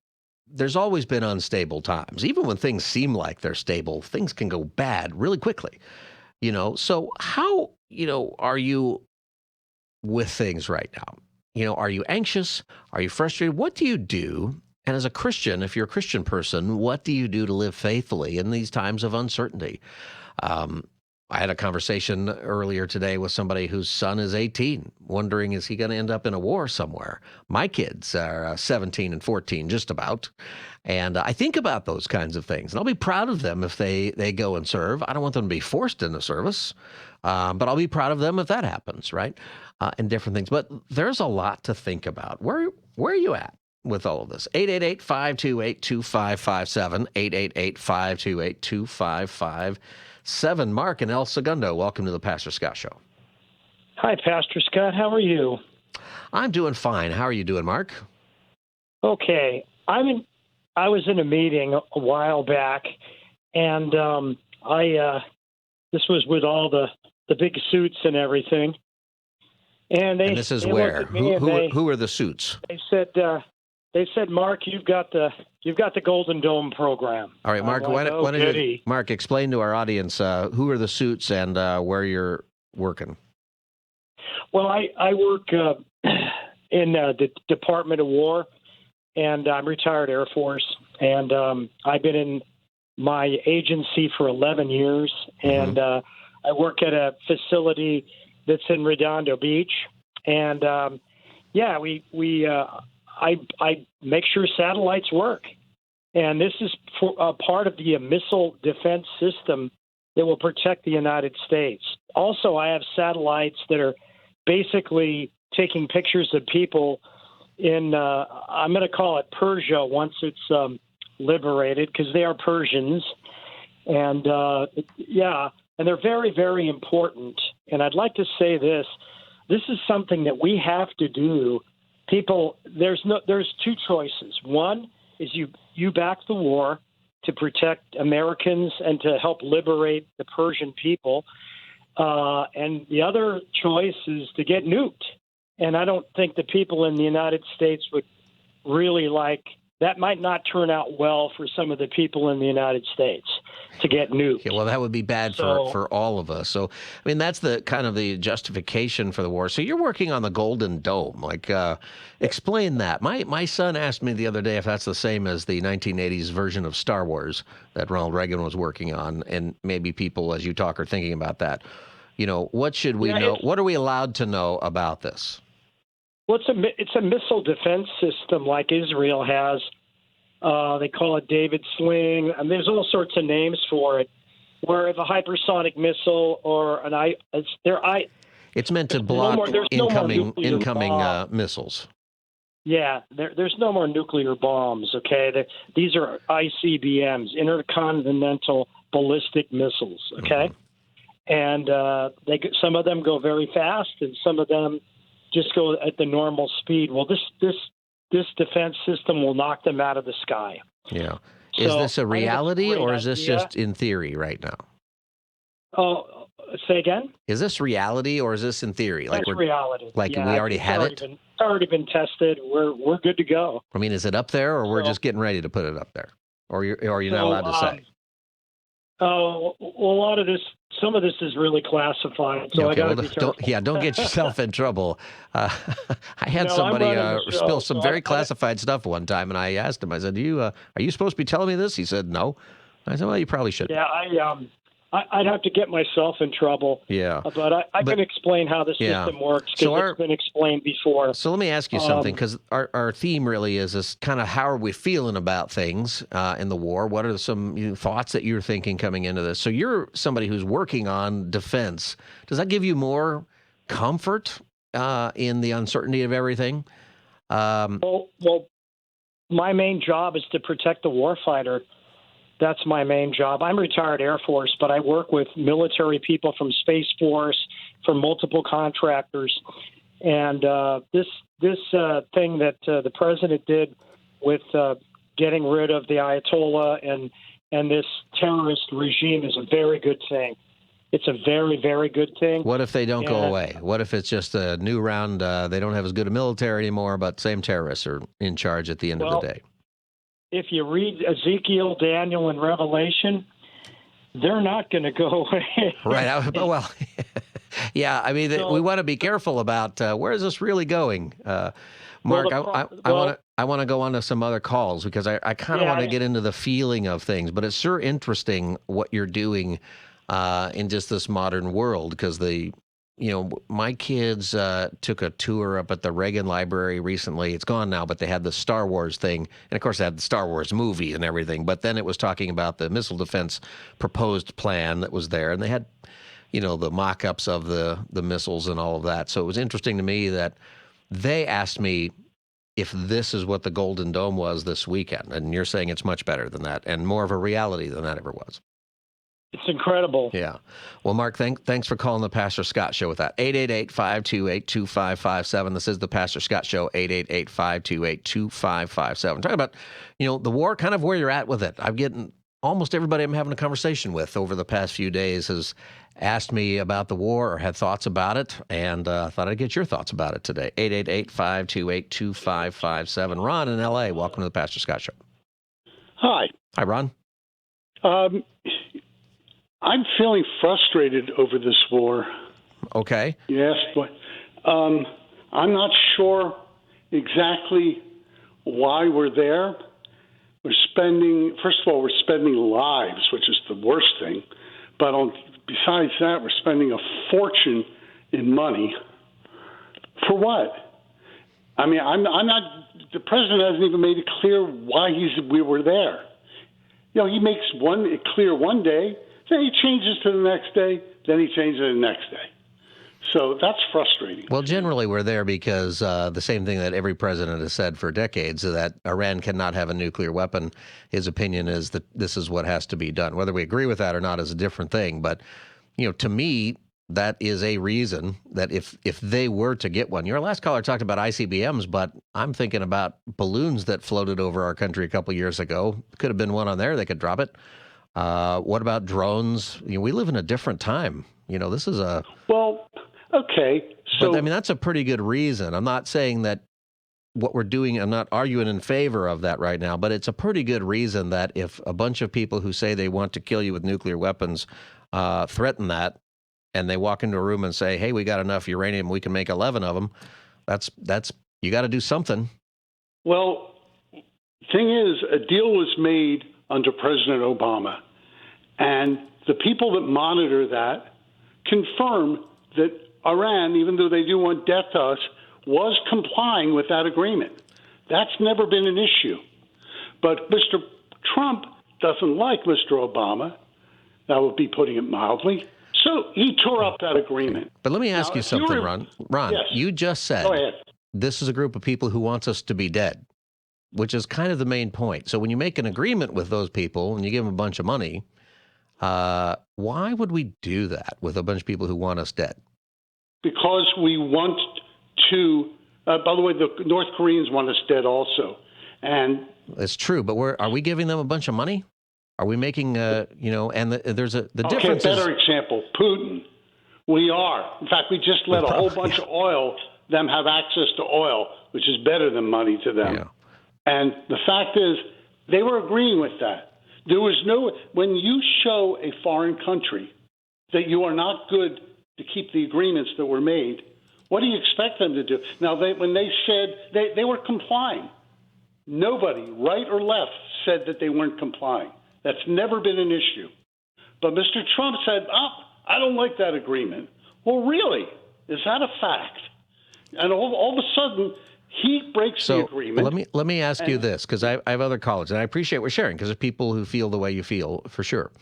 there's always been unstable times. Even when things seem like they're stable, things can go bad really quickly. So how, are you with things right now? Are you anxious? Are you frustrated? What do you do? And as a Christian, if you're a Christian person, what do you do to live faithfully in these times of uncertainty? I had a conversation earlier today with somebody whose son is 18, wondering, is he going to end up in a war somewhere? My kids are 17 and 14, just about. And I think about those kinds of things. And I'll be proud of them if they go and serve. I don't want them to be forced into service, but I'll be proud of them if that happens, right? And different things. But there's a lot to think about. Where are you at with all of this? 888-528-2557, 888-528-2557. Mark and El Segundo, welcome to the Pastor Scott Show. Hi, Pastor Scott. How are you? I'm doing fine. How are you doing, Mark? Okay. I was in a meeting a while back, and this was with all the big suits and everything. And this is where? Who are the suits? They said, Mark, you've got the Golden Dome program. All right, Mark. Why don't you, Mark, explain to our audience who are the suits and where you're working? Well, I work in the Department of War, and I'm retired Air Force, and I've been in my agency for 11 years, and I work at a facility that's in Redondo Beach, and I make sure satellites work, and this is part of the missile defense system that will protect the United States. Also, I have satellites that are basically taking pictures of people in, I'm going to call it Persia once it's liberated, because they are Persians. And, and they're very, very important. And I'd like to say this is something that we have to do. People, there's two choices. One is you back the war to protect Americans and to help liberate the Persian people. And the other choice is to get nuked. And I don't think the people in the United States would really like that. Might not turn out well for some of the people in the United States to get nuked. Yeah, well, that would be bad for all of us. So, I mean, that's the kind of the justification for the war. So you're working on the Golden Dome. Like, explain that. My son asked me the other day if that's the same as the 1980s version of Star Wars that Ronald Reagan was working on, and maybe people, as you talk, are thinking about that. You know, what should we know? What are we allowed to know about this? Well, it's a missile defense system like Israel has. They call it David Sling, and there's all sorts of names for it. Where if a hypersonic missile or it's meant to block incoming missiles. Yeah, there's no more nuclear bombs. Okay, these are ICBMs, intercontinental ballistic missiles. Okay, and some of them go very fast, and some of them just go at the normal speed. Well, this defense system will knock them out of the sky. Yeah. Is this a reality, or is this just in theory right now? Oh, say again? Is this reality, or is this in theory? That's reality. Like we already have it? It's already been tested. We're good to go. I mean, is it up there, or we're just getting ready to put it up there? Or are you not allowed to say? Oh, well, a lot of this, some of this is really classified. So okay, I got to be careful. Don't get yourself in trouble. I had somebody spill some very classified stuff one time, and I asked him. I said, "Are you supposed to be telling me this?" He said, "No." I said, "Well, you probably should." Yeah, I'd have to get myself in trouble. Yeah, but I can explain how the system works because it's been explained before. So let me ask you something, because our theme really is this kind of how are we feeling about things in the war? What are some thoughts that you're thinking coming into this? So you're somebody who's working on defense. Does that give you more comfort in the uncertainty of everything? Well, my main job is to protect the warfighter. That's my main job. I'm retired Air Force, but I work with military people from Space Force, from multiple contractors. And this thing that the president did with getting rid of the Ayatollah and this terrorist regime is a very good thing. It's a very, very good thing. What if they don't go away? What if it's just a new round? They don't have as good a military anymore, but same terrorists are in charge at the end of the day. If you read Ezekiel, Daniel, and Revelation, they're not going to go away. Right. Well, yeah. I mean, we want to be careful about where is this really going. Mark, I want to go on to some other calls because I kind of want to get into the feeling of things. But it's sure interesting what you're doing in just this modern world, because my kids took a tour up at the Reagan Library recently. It's gone now, but they had the Star Wars thing. And, of course, they had the Star Wars movie and everything. But then it was talking about the missile defense proposed plan that was there. And they had, the mock-ups of the missiles and all of that. So it was interesting to me that they asked me if this is what the Golden Dome was this weekend. And you're saying it's much better than that and more of a reality than that ever was. It's incredible. Yeah. Well, Mark, thanks for calling the Pastor Scott Show with that. 888-528-2557. This is the Pastor Scott Show, 888-528-2557. Talking about, the war, kind of where you're at with it. I'm getting almost everybody I'm having a conversation with over the past few days has asked me about the war or had thoughts about it, and I thought I'd get your thoughts about it today. 888-528-2557. Ron in L.A., welcome to the Pastor Scott Show. Hi. Hi, Ron. I'm feeling frustrated over this war. Okay. Yes, but I'm not sure exactly why we're there. First of all, we're spending lives, which is the worst thing. But besides that, we're spending a fortune in money. For what? I mean, I'm not. The president hasn't even made it clear why we were there. You know, he makes it clear one day, then he changes to the next day, then he changes to the next day. So that's frustrating. Well, generally we're there because the same thing that every president has said for decades, that Iran cannot have a nuclear weapon. His opinion is that this is what has to be done. Whether we agree with that or not is a different thing. But, you know, to me, that is a reason that if they were to get one, your last caller talked about ICBMs, but I'm thinking about balloons that floated over our country a couple years ago. Could have been one on there. They could drop it. What about drones? You know, we live in a different time. You know, this is a... Well, okay. So, but, I mean, that's a pretty good reason. I'm not saying that what we're doing, I'm not arguing in favor of that right now, but it's a pretty good reason that if a bunch of people who say they want to kill you with nuclear weapons threaten that, and they walk into a room and say, hey, we got enough uranium, we can make 11 of them, that's you got to do something. Well, thing is, a deal was made under President Obama, and the people that monitor that confirm that Iran, even though they do want death to us, was complying with that agreement. That's never been an issue. But Mr. Trump doesn't like Mr. Obama. That would be putting it mildly. So he tore up that agreement. But let me ask you something, Ron. Ron, yes. You just said this is a group of people who wants us to be dead, which is kind of the main point. So when you make an agreement with those people and you give them a bunch of money, why would we do that with a bunch of people who want us dead? Because we want to, by the way, the North Koreans want us dead also. And it's true, but are we giving them a bunch of money? Are we making, and there's the difference is... better example, Putin. We are. In fact, we just let a whole bunch of them have access to oil, which is better than money to them. Yeah. And the fact is, they were agreeing with that. There was when you show a foreign country that you are not good to keep the agreements that were made, what do you expect them to do? Now, when they said they were complying, nobody, right or left, said that they weren't complying. That's never been an issue. But Mr. Trump said, I don't like that agreement. Well, really? Is that a fact? And all of a sudden, he breaks the agreement. Let me ask you this, because I have other callers, and I appreciate what sharing, because there's people who feel the way you feel, for sure.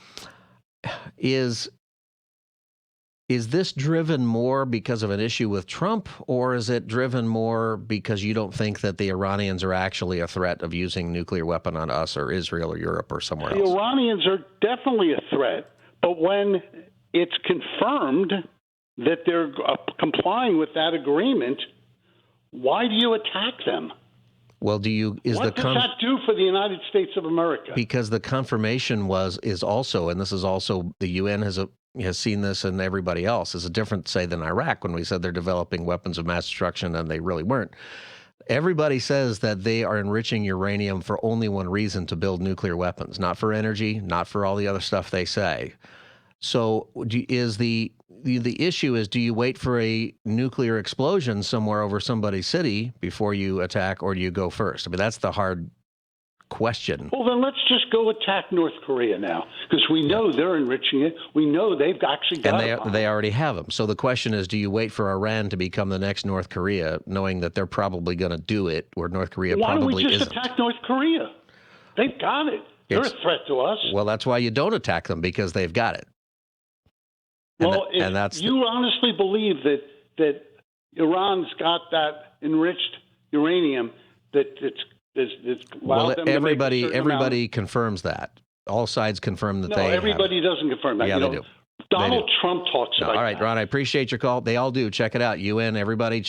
Is this driven more because of an issue with Trump, or is it driven more because you don't think that the Iranians are actually a threat of using nuclear weapon on us or Israel or Europe or somewhere else? The Iranians are definitely a threat, but when it's confirmed that they're complying with that agreement, why do you attack them? Well, what does that do for the United States of America? Because the confirmation is also, and this is also, the UN has seen this, and everybody else, is a different, say, than Iraq when we said they're developing weapons of mass destruction and they really weren't. Everybody says that they are enriching uranium for only one reason, to build nuclear weapons, not for energy, not for all the other stuff they say. So is the issue is, do you wait for a nuclear explosion somewhere over somebody's city before you attack, or do you go first? I mean, that's the hard question. Well, then let's just go attack North Korea now, because we know they're enriching it. We know they've actually got it. And they already have them. So the question is, do you wait for Iran to become the next North Korea, knowing that they're probably going to do it, or North Korea probably isn't? Why don't we just attack North Korea? They've got it. They're a threat to us. Well, that's why you don't attack them, because they've got it. You honestly believe that Iran's got that enriched uranium, that it's allowed them everybody confirms that. All sides confirm that they have it. No, everybody doesn't confirm that. Yeah, they do. Donald Trump talks about that. All right, Ron, I appreciate your call. They all do. Check it out. UN, everybody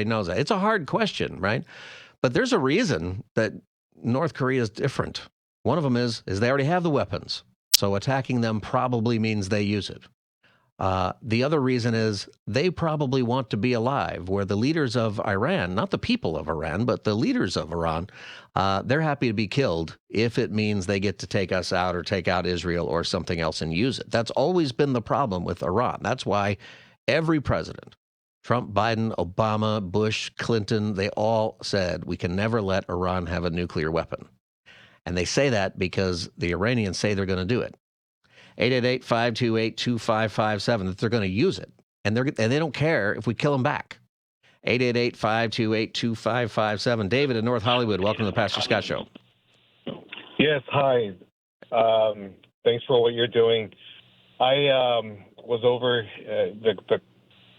knows that. It's a hard question, right? But there's a reason that North Korea is different. One of them is they already have the weapons. So attacking them probably means they use it. The other reason is they probably want to be alive, where the leaders of Iran, not the people of Iran, but the leaders of Iran, they're happy to be killed if it means they get to take us out or take out Israel or something else and use it. That's always been the problem with Iran. That's why every president, Trump, Biden, Obama, Bush, Clinton, they all said we can never let Iran have a nuclear weapon. And they say that because the Iranians say they're going to do it. 888-528-2557, that they're going to use it. and they don't care if we kill them back. 888-528-2557. David in North Hollywood, welcome to the Pastor Scott Show. Yes, hi. Thanks for what you're doing. I was over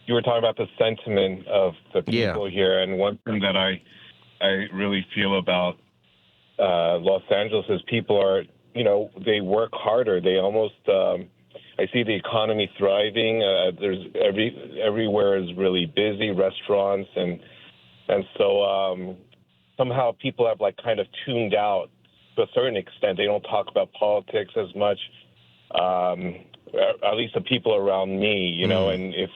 you were talking about the sentiment of the people here, and one thing that I really feel about Los Angeles is people are, they work harder. They almost I see the economy thriving. There's everywhere is really busy, restaurants, and so somehow people have kind of tuned out to a certain extent. They don't talk about politics as much. At least the people around me, and if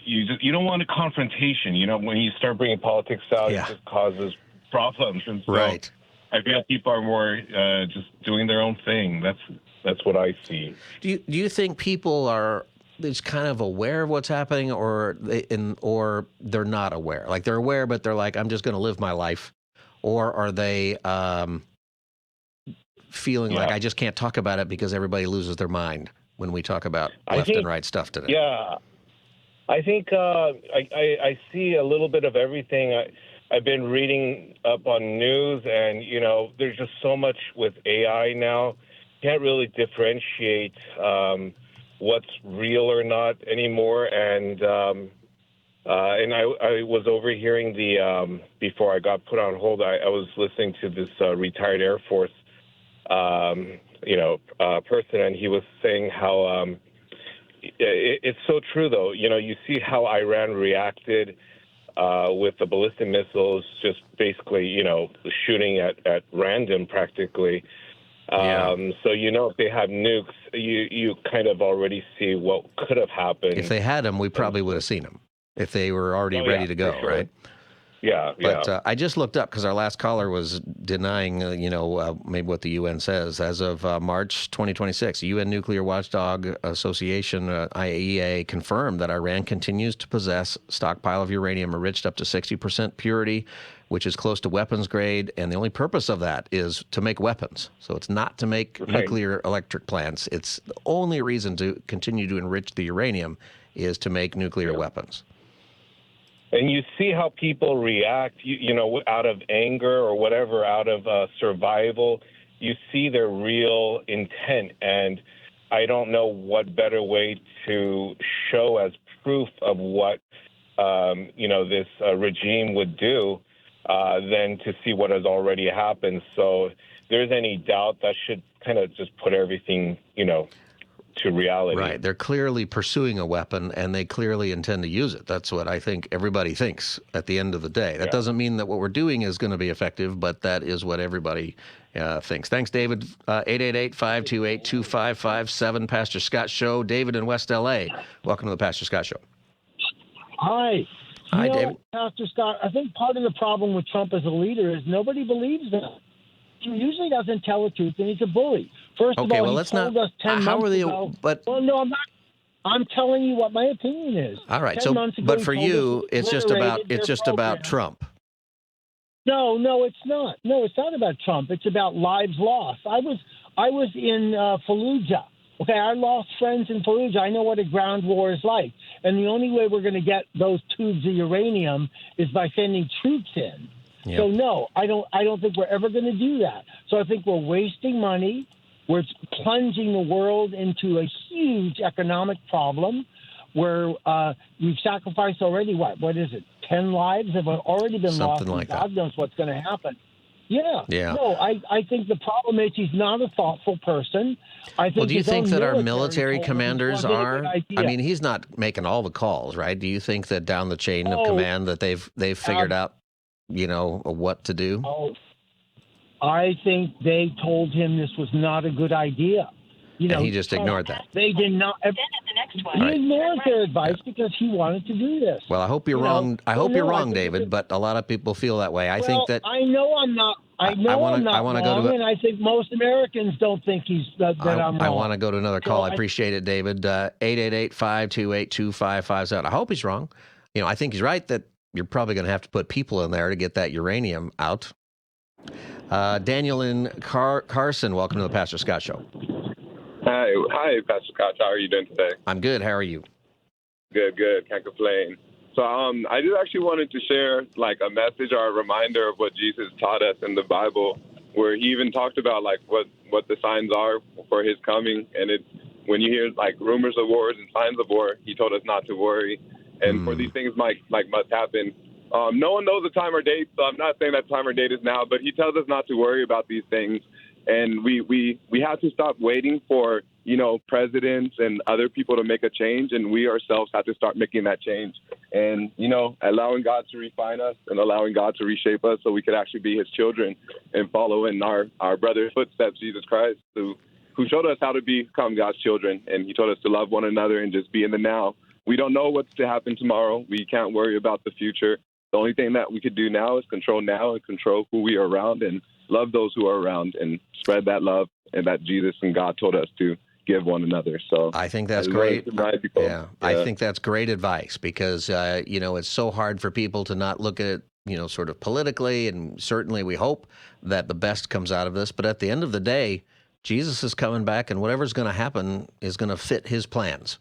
you don't want a confrontation, when you start bringing politics out, it just causes problems. And so right. I feel people are more just doing their own thing. That's what I see. Do you think people are just kind of aware of what's happening, or they're not aware? Like they're aware, but they're like, I'm just going to live my life, or are they feeling like I just can't talk about it because everybody loses their mind when we talk about left and right stuff today? Yeah, I think I see a little bit of everything. I've been reading up on news, and there's just so much with AI now. Can't really differentiate what's real or not anymore. And I was overhearing before I got put on hold. I was listening to this retired Air Force person, and he was saying how it's so true, though. You see how Iran reacted with the ballistic missiles, just basically, shooting at random practically. So, if they have nukes, you kind of already see what could have happened. If they had them, we probably would have seen them if they were already ready to go, right? Yeah, But I just looked up because our last caller was denying, maybe what the UN says. As of March 2026, UN Nuclear Watchdog Association, IAEA, confirmed that Iran continues to possess a stockpile of uranium enriched up to 60% purity, which is close to weapons grade, and the only purpose of that is to make weapons. So it's not to make nuclear electric plants. It's the only reason to continue to enrich the uranium is to make nuclear weapons. And you see how people react, out of anger or whatever, out of survival. You see their real intent, and I don't know what better way to show as proof of what this regime would do than to see what has already happened. So if there's any doubt, that should kind of just put everything, to reality. Right. They're clearly pursuing a weapon, and they clearly intend to use it. That's what I think everybody thinks at the end of the day. That doesn't mean that what we're doing is going to be effective, but that is what everybody thinks. Thanks, David. 888-528-2557, Pastor Scott Show. David in West L.A., welcome to the Pastor Scott Show. Hi. Hi, David. Pastor Scott, I think part of the problem with Trump as a leader is nobody believes him. He usually doesn't tell the truth, and he's a bully. First of all, he told us 10 months ago. Well, no, I'm not. I'm telling you what my opinion is. All right. 10 months ago, but for you, it's just about Trump. No, it's not. No, it's not about Trump. It's about lives lost. I was in Fallujah. Okay, I lost friends in Fallujah. I know what a ground war is like, and the only way we're going to get those tubes of uranium is by sending troops in. Yep. So no, I don't think we're ever going to do that. So I think we're wasting money. We're plunging the world into a huge economic problem where we've sacrificed already, what is it, 10 lives have already been lost. Something like God that. knows what's going to happen. Yeah. No, I think the problem is he's not a thoughtful person. Well, do you think that our military commanders are? I mean, he's not making all the calls, right? Do you think that down the chain of command that they've figured out, what to do? I think they told him this was not a good idea. And he just ignored that. They did not. He ignored their advice because he wanted to do this. Well, I hope you're wrong. I hope you're wrong, David. But a lot of people feel that way. I think that I know I'm not. I'm not wrong, and I think most Americans don't think that I'm wrong. I want to go to another call. I appreciate it, David. 888-528-2557. I hope he's wrong. I think he's right that you're probably going to have to put people in there to get that uranium out. Daniel in Carson, welcome to the Pastor Scott Show. Hi, Pastor Scott. How are you doing today? I'm good. How are you? Good. Can't complain. So I just actually wanted to share like a message or a reminder of what Jesus taught us in the Bible, where he even talked about like what the signs are for his coming. And it's when you hear like rumors of wars and signs of war, he told us not to worry. And for these things must happen. No one knows the time or date, so I'm not saying that time or date is now, but he tells us not to worry about these things. And we have to stop waiting for, presidents and other people to make a change, and we ourselves have to start making that change. And, allowing God to refine us and allowing God to reshape us so we could actually be his children and follow in our brother's footsteps, Jesus Christ, who showed us how to become God's children. And he told us to love one another and just be in the now. We don't know what's to happen tomorrow. We can't worry about the future. The only thing that we could do now is control now and control who we are around and love those who are around and spread that love and that Jesus and God told us to give one another. So I think that's great. I think that's great advice because, it's so hard for people to not look at it, sort of politically. And certainly we hope that the best comes out of this. But at the end of the day, Jesus is coming back and whatever's going to happen is going to fit his plans.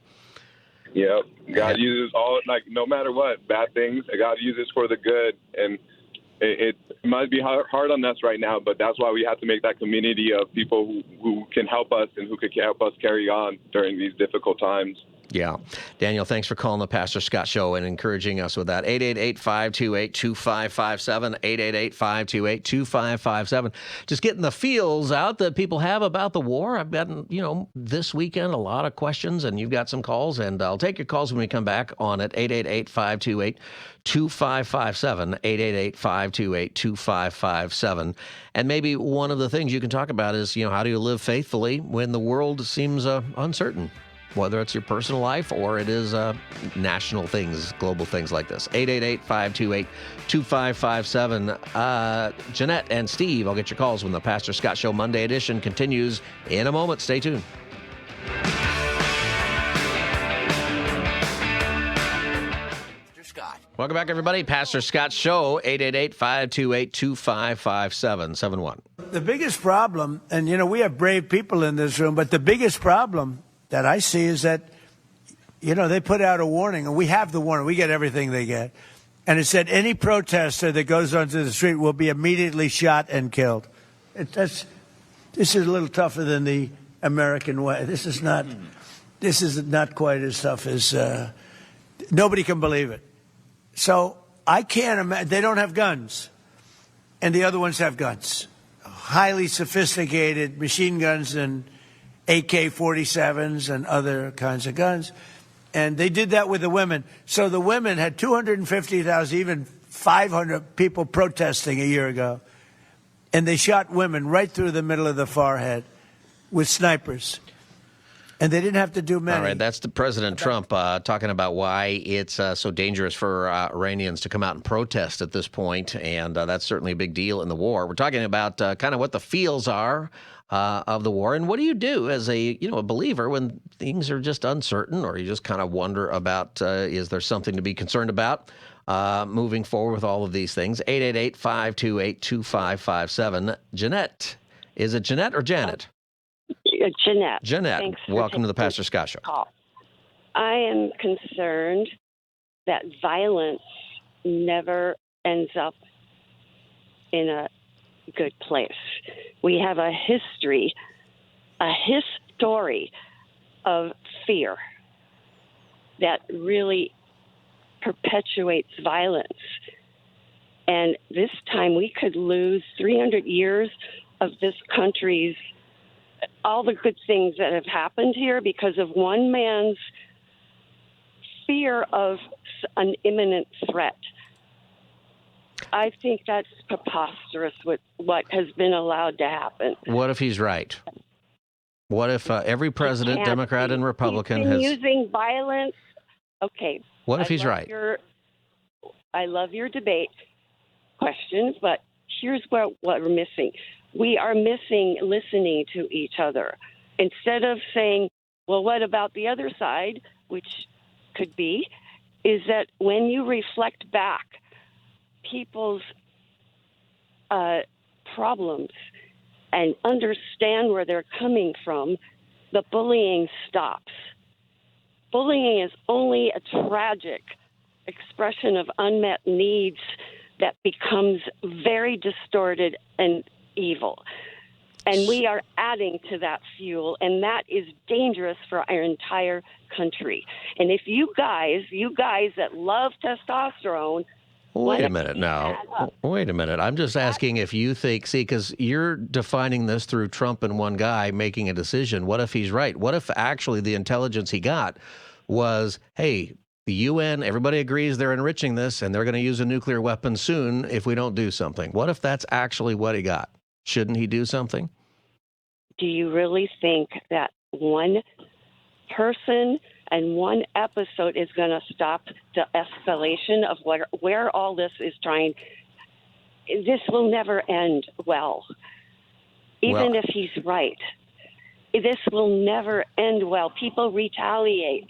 Yep. God uses all, no matter what, bad things, God uses for the good. And it might be hard on us right now, but that's why we have to make that community of people who can help us and who could help us carry on during these difficult times. Yeah. Daniel, thanks for calling the Pastor Scott Show and encouraging us with that. 888-528-2557, 888-528-2557. Just getting the feels out that people have about the war. I've gotten, this weekend a lot of questions, and you've got some calls, and I'll take your calls when we come back on at 888-528-2557, 888-528-2557. And maybe one of the things you can talk about is, how do you live faithfully when the world seems uncertain? Whether it's your personal life or it is national things, global things like this. 888-528-2557. Jeanette and Steve, I'll get your calls when the Pastor Scott Show Monday edition continues in a moment. Stay tuned. Welcome back, everybody. Pastor Scott Show, 888-528-2557, 71. The biggest problem, and, we have brave people in this room, but the biggest problem that I see is that, they put out a warning, and we have the warning. We get everything they get. And it said any protester that goes onto the street will be immediately shot and killed. This is a little tougher than the American way. This is not quite as tough as, nobody can believe it. So I can't imagine, they don't have guns, and the other ones have guns. Highly sophisticated machine guns and AK-47s and other kinds of guns. And they did that with the women. So the women had 250,000, even 500 people protesting a year ago. And they shot women right through the middle of the forehead with snipers. And they didn't have to do many. All right, that's the President Trump talking about why it's so dangerous for Iranians to come out and protest at this point, and that's certainly a big deal in the war. We're talking about kind of what the feels are of the war, and what do you do as a believer when things are just uncertain, or you just kind of wonder about is there something to be concerned about moving forward with all of these things? 888-528-2557. Jeanette, is it Jeanette or Janet? Jeanette. Jeanette, welcome to the Pastor Scott Show. I am concerned that violence never ends up in a good place. We have a history of fear that really perpetuates violence. And this time we could lose 300 years of this country's all the good things that have happened here because of one man's fear of an imminent threat. I think that's preposterous with what has been allowed to happen. What if he's right? What if every president, Democrat and Republican, has using violence? Okay. What if he's right? I love your debate questions, but here's what we're missing. We are missing listening to each other. Instead of saying, well, what about the other side, which could be, is that when you reflect back people's problems and understand where they're coming from, the bullying stops. Bullying is only a tragic expression of unmet needs that becomes very distorted and evil. And we are adding to that fuel, and that is dangerous for our entire country. And if you guys that love testosterone, Wait a minute now. Wait a minute. I'm just asking if you think, because you're defining this through Trump and one guy making a decision. What if he's right? What if actually the intelligence he got was, hey, the UN, everybody agrees they're enriching this and they're going to use a nuclear weapon soon if we don't do something? What if that's actually what he got? Shouldn't he do something? do you really think that one person and one episode is going to stop the escalation of where all this is trying? This will never end well, even if he's right. This will never end well. People retaliate.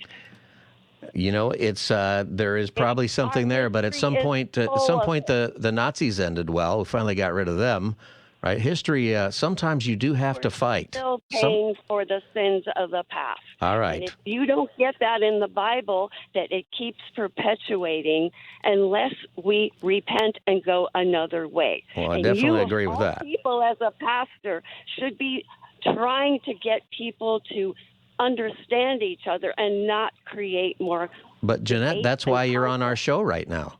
You know, it's there is probably something there, but at some point, the Nazis ended well. We finally got rid of them, right? History. Sometimes you do have to fight. Still paying for the sins of the past. All right. And if you don't get that in the Bible, that it keeps perpetuating unless we repent and go another way. Well, I definitely agree with that. People, as a pastor, should be trying to get people to understand each other and not create more. But Jeanette, that's why you're on our show right now.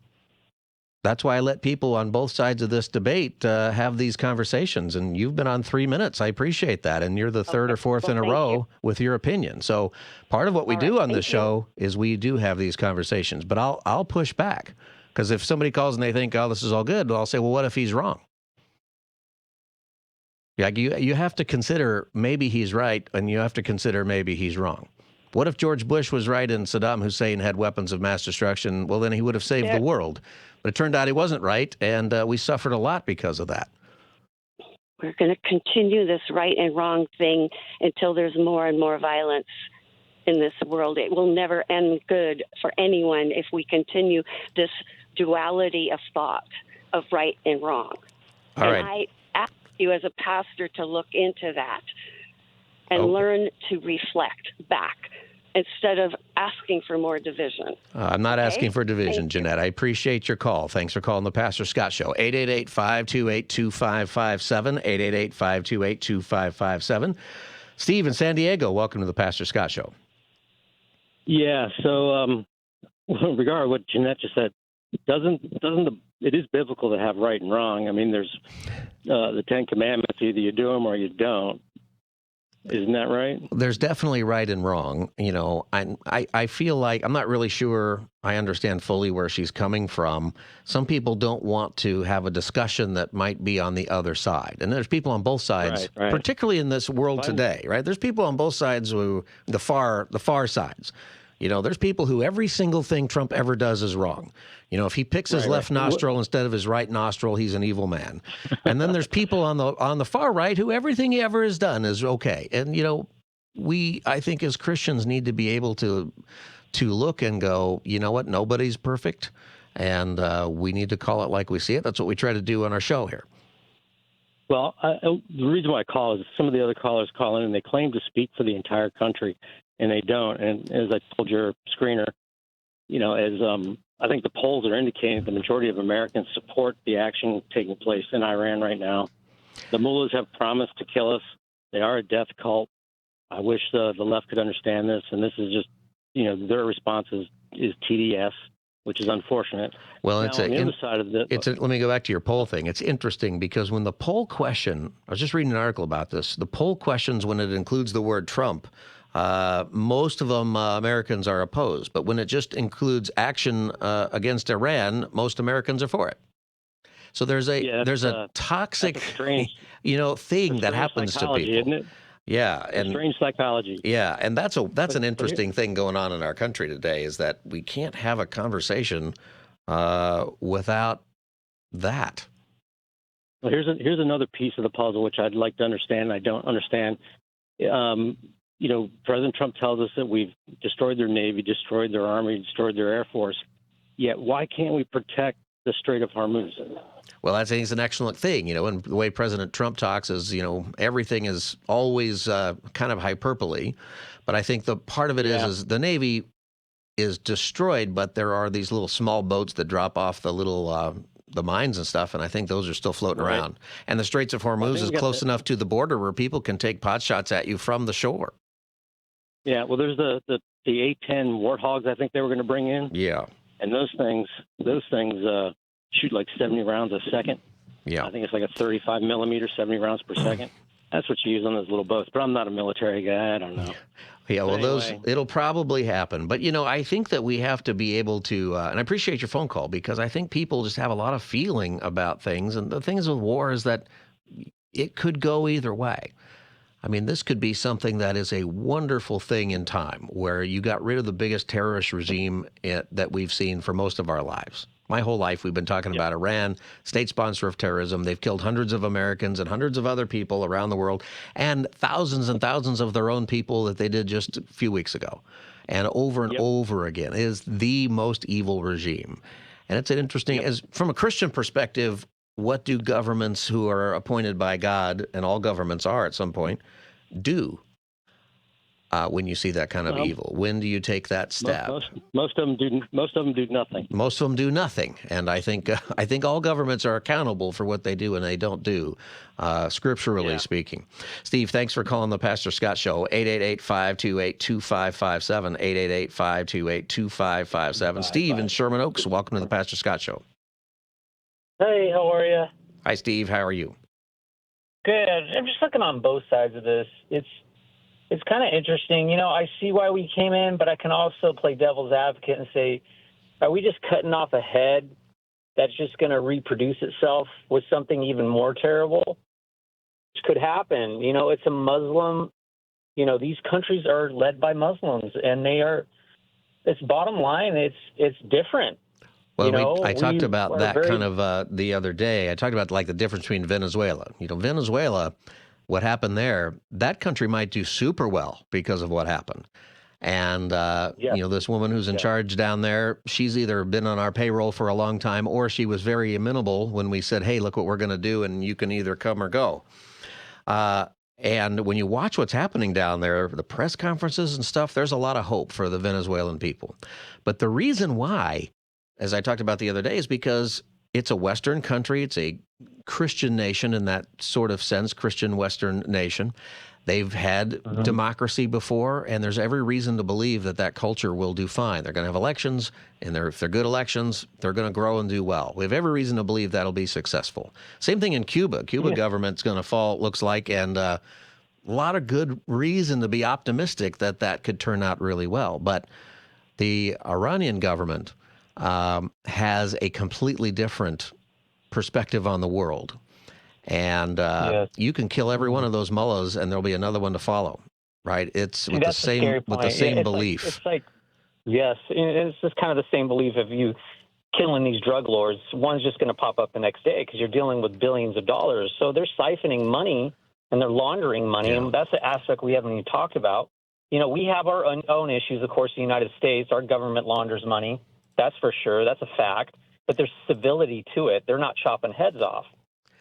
That's why I let people on both sides of this debate have these conversations. And you've been on 3 minutes. I appreciate that. And you're the third or fourth in a row with your opinion. So part of what we do on this show is we do have these conversations. But I'll push back, because if somebody calls and they think, oh, this is all good, I'll say, well, what if he's wrong? Yeah, you have to consider maybe he's right, and you have to consider maybe he's wrong. What if George Bush was right and Saddam Hussein had weapons of mass destruction? Well, then he would have saved the world. But it turned out he wasn't right, and we suffered a lot because of that. We're going to continue this right and wrong thing until there's more and more violence in this world. It will never end good for anyone if we continue this duality of thought of right and wrong. All right. I ask you as a pastor to look into that and learn to reflect back instead of asking for more division. I'm not asking for division, Jeanette. I appreciate your call. Thanks for calling the Pastor Scott Show. 888-528-2557, 888-528-2557. Steve in San Diego, welcome to the Pastor Scott Show. Yeah, so regarding what Jeanette just said, it is biblical to have right and wrong. I mean, there's the Ten Commandments, either you do them or you don't. Isn't that right? There's definitely right and wrong. You know, I feel like I'm not really sure I understand fully where she's coming from. Some people don't want to have a discussion that might be on the other side. And there's people on both sides, right. particularly in this world today, right? There's people on both sides who, the far sides. You know, there's people who every single thing Trump ever does is wrong. You know, if he picks his left nostril instead of his right nostril, he's an evil man. And then there's people on the far right who everything he ever has done is okay. And, you know, I think as Christians need to be able to look and go, you know what, nobody's perfect. And we need to call it like we see it. That's what we try to do on our show here. Well, the reason why I call is some of the other callers call in and they claim to speak for the entire country, and they don't. And as I told your screener, you know, as I think the polls are indicating the majority of Americans support the action taking place in Iran right now. The mullahs have promised to kill us. They are a death cult. I wish the left could understand this, and this is just, you know, their response is TDS, which is unfortunate. Well, now, on the other side of the, let me go back to your poll thing. It's interesting because when the poll question, I was just reading an article about this, the poll questions, when it includes the word Trump, most of them Americans are opposed. But when it just includes action against Iran, most Americans are for it. So there's a toxic, thing that happens to people. Isn't it? Yeah, and strange psychology. Yeah, and that's an interesting thing going on in our country today, is that we can't have a conversation without that. Well, here's another piece of the puzzle which I'd like to understand. I don't understand. You know, President Trump tells us that we've destroyed their Navy, destroyed their Army, destroyed their Air Force. Yet why can't we protect the Strait of Hormuz? Well, I think it's an excellent thing. And the way President Trump talks is, everything is always kind of hyperbole. But I think the part of it is the Navy is destroyed, but there are these little small boats that drop off the little the mines and stuff, and I think those are still floating around. And the Straits of Hormuz is close enough to the border where people can take pot shots at you from the shore. Yeah, well, there's the A-10 Warthogs I think they were going to bring in. Yeah. And those things shoot like 70 rounds a second. Yeah. I think it's like a 35 millimeter, 70 rounds per second. That's what you use on those little boats. But I'm not a military guy. I don't know. Yeah, well, anyway. it'll probably happen. But, I think that we have to be able to, and I appreciate your phone call, because I think people just have a lot of feeling about things. And the things with war is that it could go either way. I mean, this could be something that is a wonderful thing in time, where you got rid of the biggest terrorist regime that we've seen for most of our lives. My whole life, we've been talking about Iran, state sponsor of terrorism. They've killed hundreds of Americans and hundreds of other people around the world, and thousands of their own people that they did just a few weeks ago. And over again, it is the most evil regime. And it's an interesting, as from a Christian perspective, what do governments who are appointed by God, and all governments are at some point, do when you see that kind of evil? When do you take that step? Most of them do. Most of them do nothing. Most of them do nothing, and I think all governments are accountable for what they do and they don't do, scripturally speaking. Steve, thanks for calling the Pastor Scott Show. 888-528-2557. 888-528-2557. Steve in Sherman Oaks, welcome to the Pastor Scott Show. Hey, how are you? Hi, Steve. How are you? Good. I'm just looking on both sides of this. It's kind of interesting. I see why we came in, but I can also play devil's advocate and say, are we just cutting off a head that's just going to reproduce itself with something even more terrible? Which could happen. It's a Muslim. These countries are led by Muslims, and it's bottom line, it's different. Well, I talked about that kind of the other day. I talked about like the difference between Venezuela. Venezuela, what happened there, that country might do super well because of what happened. And, this woman who's in charge down there, she's either been on our payroll for a long time, or she was very amenable when we said, hey, look what we're going to do, and you can either come or go. And when you watch what's happening down there, the press conferences and stuff, there's a lot of hope for the Venezuelan people. But the reason why, as I talked about the other day, is because it's a Western country. It's a Christian nation in that sort of sense, Christian Western nation. They've had democracy before, and there's every reason to believe that culture will do fine. They're going to have elections, and if they're good elections, they're going to grow and do well. We have every reason to believe that'll be successful. Same thing in Cuba. Cuba government's going to fall, looks like, and a lot of good reason to be optimistic that could turn out really well. But the Iranian government has a completely different perspective on the world. And you can kill every one of those mullahs, and there'll be another one to follow, right? It's with the same belief. Yes, it's just kind of the same belief of you killing these drug lords. One's just going to pop up the next day because you're dealing with billions of dollars. So they're siphoning money and they're laundering money, and that's the aspect we haven't even talked about. We have our own issues, of course, in the United States. Our government launders money. That's for sure. That's a fact. But there's civility to it. They're not chopping heads off,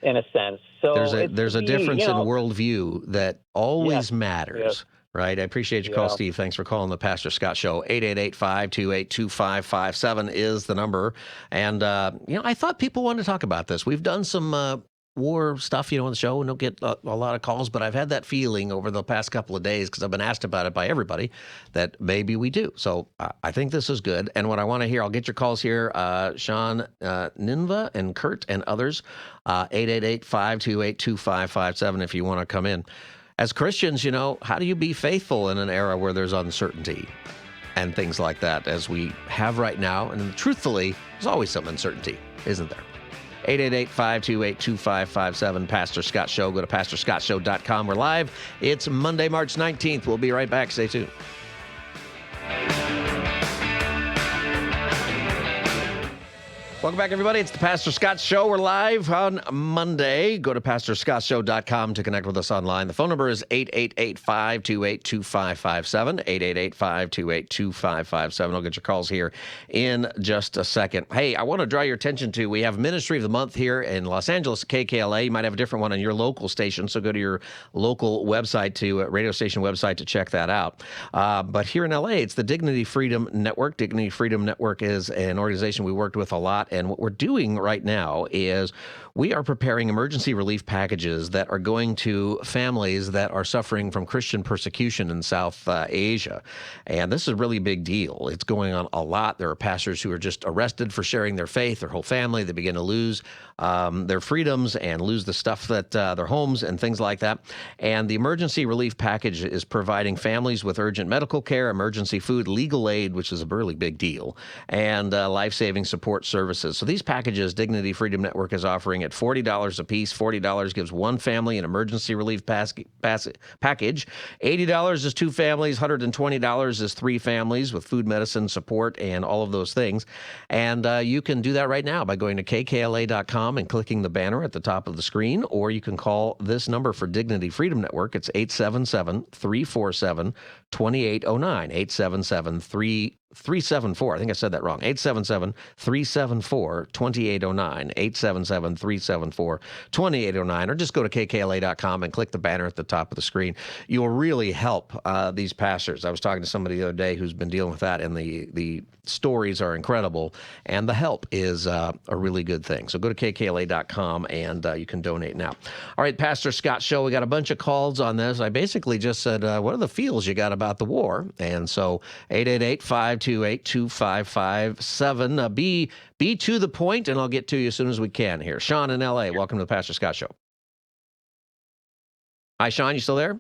in a sense. So there's a difference in worldview that always matters, right? I appreciate your call, Steve. Thanks for calling the Pastor Scott Show. 888-528-2557 is the number. And, I thought people wanted to talk about this. We've done some war stuff, on the show, and don't get a lot of calls, but I've had that feeling over the past couple of days, because I've been asked about it by everybody, that maybe we do. So I think this is good. And what I want to hear, I'll get your calls here, Sean, Ninva, and Kurt, and others, 888-528-2557 if you want to come in. As Christians, how do you be faithful in an era where there's uncertainty and things like that, as we have right now? And truthfully, there's always some uncertainty, isn't there? 888-528-2557, Pastor Scott Show. Go to pastorscottshow.com. We're live. It's Monday, March 19th. We'll be right back. Stay tuned. Welcome back, everybody. It's the Pastor Scott Show. We're live on Monday. Go to PastorScottShow.com to connect with us online. The phone number is 888-528-2557, 888-528-2557. I'll get your calls here in just a second. Hey, I want to draw your attention to, we have Ministry of the Month here in Los Angeles, KKLA. You might have a different one on your local station, so go to your local website, radio station website, to check that out. But here in LA, it's the Dignity Freedom Network. Dignity Freedom Network is an organization we worked with a lot. And what we're doing right now is we are preparing emergency relief packages that are going to families that are suffering from Christian persecution in South Asia. And this is a really big deal. It's going on a lot. There are pastors who are just arrested for sharing their faith, their whole family. They begin to lose their freedoms and lose the stuff that their homes and things like that. And the emergency relief package is providing families with urgent medical care, emergency food, legal aid, which is a really big deal, and life-saving support services. So these packages, Dignity Freedom Network is offering at $40 a piece. $40 gives one family an emergency relief package. $80 is two families. $120 is three families with food, medicine, support, and all of those things. And you can do that right now by going to kkla.com and clicking the banner at the top of the screen, or you can call this number for Dignity Freedom Network. It's 877-347-2809, 877-374. I think I said that wrong. 877-374-2809, 877-374-2809, or just go to kkla.com and click the banner at the top of the screen. You'll really help these pastors. I was talking to somebody the other day who's been dealing with that, and the stories are incredible, and the help is a really good thing. So go to kkla.com, and you can donate now. All right, Pastor Scott Show, we got a bunch of calls on this. I basically just said, what are the feels you got about the war? And so 888-528-2557. Be to the point, and I'll get to you as soon as we can here. Sean in L.A., welcome to the Pastor Scott Show. Hi, Sean, you still there? All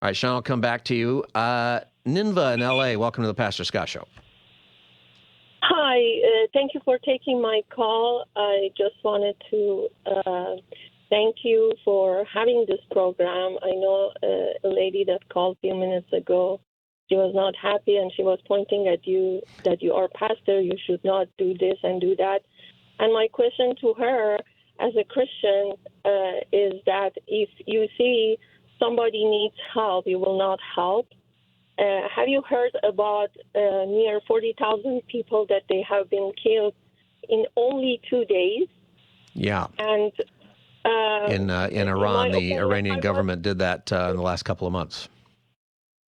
right, Sean, I'll come back to you. Ninva in L.A., welcome to the Pastor Scott Show. Hi, thank you for taking my call. I just wanted to thank you for having this program. I know a lady that called a few minutes ago. She was not happy, and she was pointing at you that you are pastor, you should not do this and do that. And my question to her as a Christian is that if you see somebody needs help, you will not help. Have you heard about near 40,000 people that they have been killed in only 2 days? Yeah. And in Iran, the Iranian government did that in the last couple of months.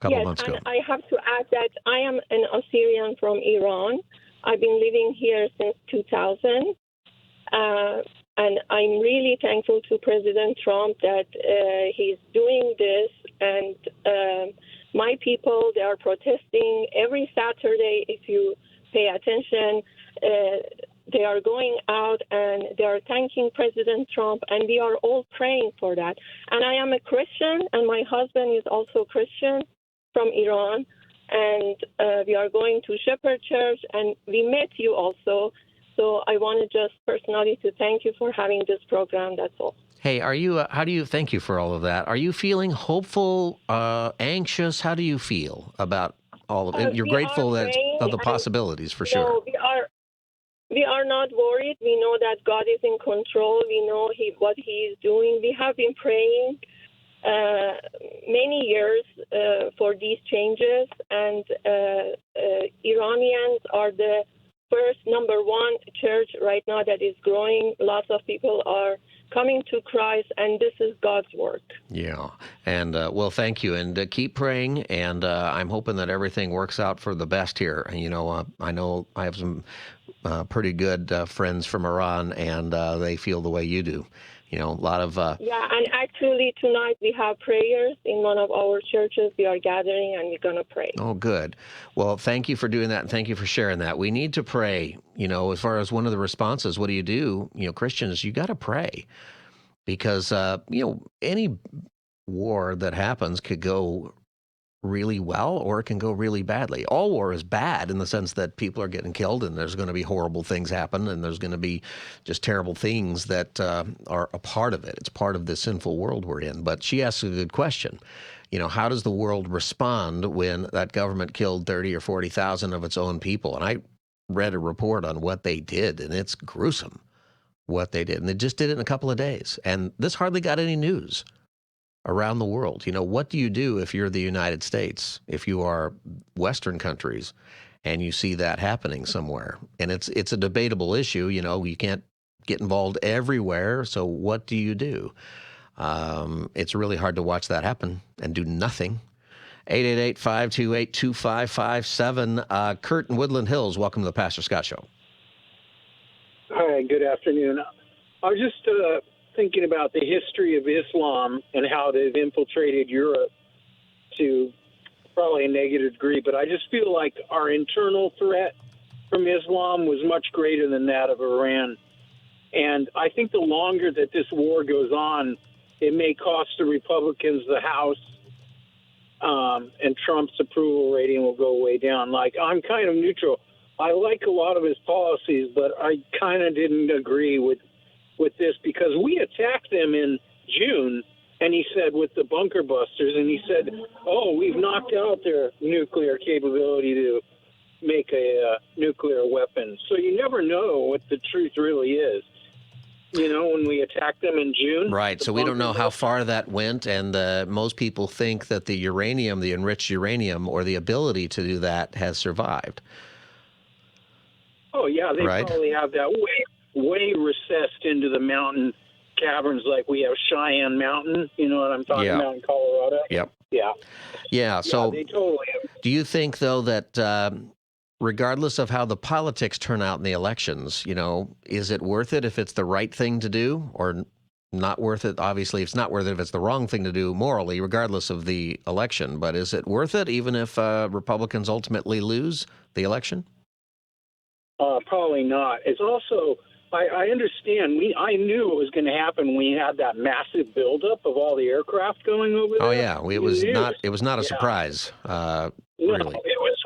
Months ago. And I have to add that I am an Assyrian from Iran. I've been living here since 2000. And I'm really thankful to President Trump that he's doing this. And my people, they are protesting every Saturday. If you pay attention, they are going out and they are thanking President Trump, and we are all praying for that. And I am a Christian, and my husband is also Christian from Iran, and we are going to Shepherd Church, and we met you also. So I wanted just personally to thank you for having this program. That's all. Hey, thank you for all of that. Are you feeling hopeful, anxious? How do you feel about all of it? You're grateful of the possibilities, for sure. No, we are not worried. We know that God is in control. We know what He is doing. We have been praying many years for these changes, and Iranians are the first number one church right now that is growing. Lots of people are coming to Christ, and this is God's work. Yeah. And, well, thank you. And keep praying, and I'm hoping that everything works out for the best here. And, I know I have some pretty good friends from Iran, and they feel the way you do. A lot of... Yeah, and actually tonight we have prayers in one of our churches. We are gathering, and we're going to pray. Oh, good. Well, thank you for doing that, and thank you for sharing that. We need to pray. As far as one of the responses, what do? Christians, you got to pray. Because, any war that happens could go really well, or it can go really badly. All war is bad in the sense that people are getting killed, and there's going to be horrible things happen, and there's going to be just terrible things that are a part of it. It's part of the sinful world we're in. But she asks a good question. How does the world respond when that government killed 30 or 40,000 of its own people? And I read a report on what they did, and it's gruesome what they did. And they just did it in a couple of days. And this hardly got any news around the world. What do you do if you're the United States, if you are Western countries, and you see that happening somewhere? And it's a debatable issue. You can't get involved everywhere. So what do you do? It's really hard to watch that happen and do nothing. 888-528-2557. Kurt in Woodland Hills, welcome to the Pastor Scott Show. Hi, good afternoon. I was just thinking about the history of Islam and how they've infiltrated Europe to probably a negative degree, but I just feel like our internal threat from Islam was much greater than that of Iran. And I think the longer that this war goes on, it may cost the Republicans the House, and Trump's approval rating will go way down. Like, I'm kind of neutral. I like a lot of his policies, but I kind of didn't agree with this because we attacked them in June, and he said with the bunker busters, and he said, oh, we've knocked out their nuclear capability to make a nuclear weapon. So you never know what the truth really is. When we attacked them in June. Right, so we don't know how far that went, and most people think that the uranium, the enriched uranium, or the ability to do that has survived. Oh, yeah, they probably have that way recessed into the mountain caverns like we have Cheyenne Mountain, you know what I'm talking about in Colorado? Yep. Yeah, so they totally have. Do you think, though, that regardless of how the politics turn out in the elections, is it worth it if it's the right thing to do, or not worth it? Obviously, it's not worth it if it's the wrong thing to do morally, regardless of the election. But is it worth it even if Republicans ultimately lose the election? Probably not. It's also, I understand. I knew it was going to happen when we had that massive buildup of all the aircraft going over there. Oh yeah, it was not a surprise. Really.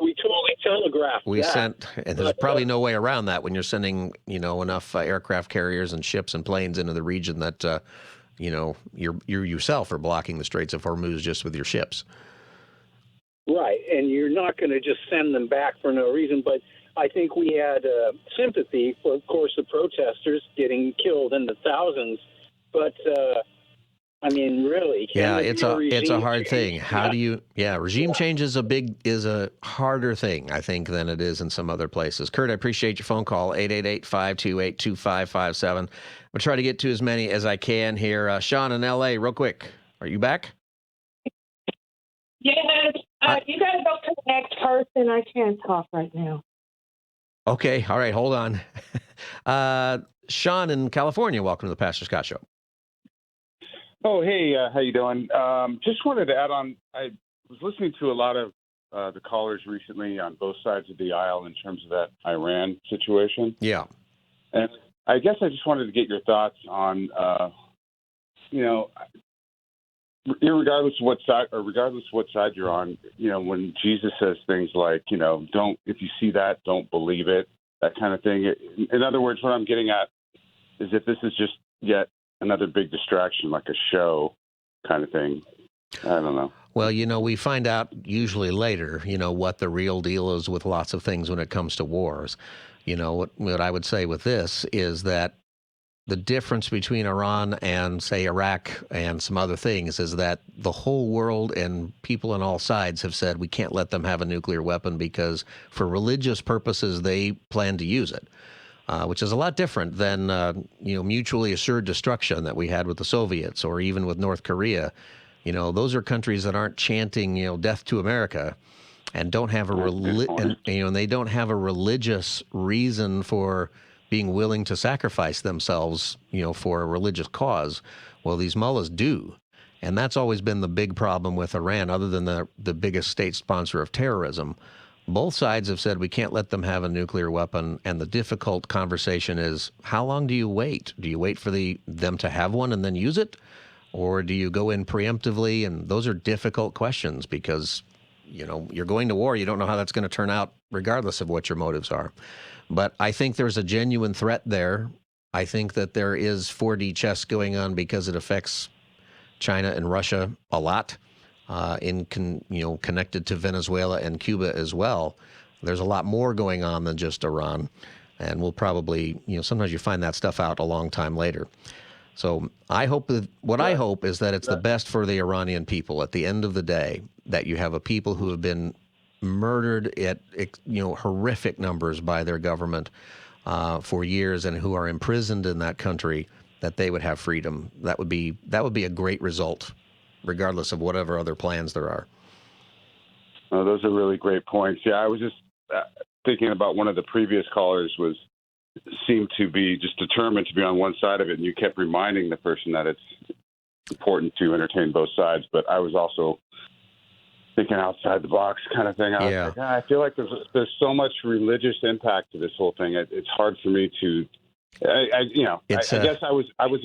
We totally telegraphed we that. sent, and there's probably no way around that when you're sending, enough aircraft carriers and ships and planes into the region that, you yourself are blocking the Straits of Hormuz just with your ships. Right, and you're not going to just send them back for no reason. But I think we had sympathy for, of course, the protesters getting killed in the thousands. But really, it's a hard thing. How do you? Yeah, regime change is a harder thing, I think, than it is in some other places. Kurt, I appreciate your phone call. 888-528-2557. I'm gonna try to get to as many as I can here. Sean in L.A., real quick. Are you back? Yes. You got to go to the next person. I can't talk right now. Okay. All right. Hold on. Sean in California, welcome to the Pastor Scott Show. Oh, hey, how you doing? Just wanted to add on, I was listening to a lot of the callers recently on both sides of the aisle in terms of that Iran situation. Yeah. And I guess I just wanted to get your thoughts on, regardless of what side you're on, when Jesus says things like, if you see that, don't believe it, that kind of thing. In other words, what I'm getting at is if this is just yet another big distraction, like a show kind of thing. I don't know. Well, we find out usually later, what the real deal is with lots of things when it comes to wars. What I would say with this is that the difference between Iran and, say, Iraq and some other things is that the whole world and people on all sides have said we can't let them have a nuclear weapon because for religious purposes they plan to use it, which is a lot different than, mutually assured destruction that we had with the Soviets or even with North Korea. Those are countries that aren't chanting, death to America and don't have and they don't have a religious reason for being willing to sacrifice themselves, for a religious cause. Well, these mullahs do. And that's always been the big problem with Iran, other than the biggest state sponsor of terrorism. Both sides have said we can't let them have a nuclear weapon. And the difficult conversation is, how long do you wait? Do you wait for them to have one and then use it? Or do you go in preemptively? And those are difficult questions because, you're going to war. You don't know how that's going to turn out regardless of what your motives are. But I think there's a genuine threat there. I think that there is 4D chess going on because it affects China and Russia a lot, connected to Venezuela and Cuba as well. There's a lot more going on than just Iran. And we'll probably, sometimes you find that stuff out a long time later. So I hope I hope is that it's the best for the Iranian people at the end of the day, that you have a people who have been murdered at, horrific numbers by their government for years and who are imprisoned in that country, that they would have freedom. That would be a great result, regardless of whatever other plans there are. Oh, those are really great points. Yeah, I was just thinking about one of the previous callers seemed to be just determined to be on one side of it, and you kept reminding the person that it's important to entertain both sides. But I was also thinking outside the box kind of thing. I feel like there's so much religious impact to this whole thing. It's hard for me to, I guess I was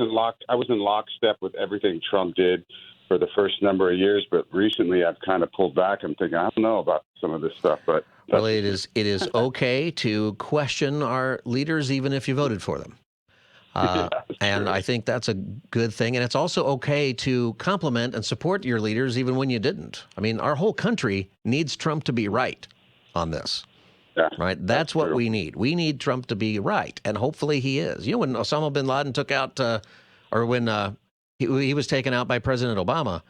in lockstep with everything Trump did for the first number of years, but recently I've kind of pulled back. I'm thinking, I don't know about some of this stuff, but well, it is okay to question our leaders, even if you voted for them. And I think that's a good thing. And it's also okay to compliment and support your leaders even when you didn't. I mean, our whole country needs Trump to be right on this. Yeah, right? That's what we need. We need Trump to be right. And hopefully he is. When Osama bin Laden took out, or when he was taken out by President Obama,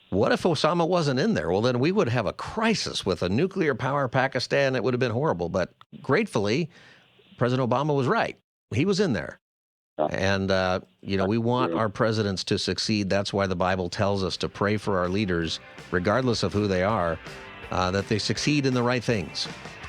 what if Osama wasn't in there? Well, then we would have a crisis with a nuclear power Pakistan. It would have been horrible. But gratefully, President Obama was right. He was in there. And, we want our presidents to succeed. That's why the Bible tells us to pray for our leaders, regardless of who they are, that they succeed in the right things.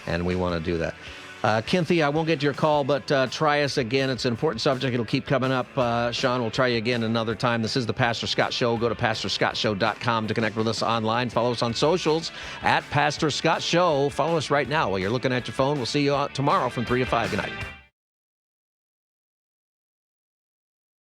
And we want to do that. Kinthy, I won't get your call, but try us again. It's an important subject. It'll keep coming up. Sean, we'll try you again another time. This is the Pastor Scott Show. Go to pastorscottshow.com to connect with us online. Follow us on socials at Pastor Scott Show. Follow us right now while you're looking at your phone. We'll see you tomorrow from 3 to 5. Good night.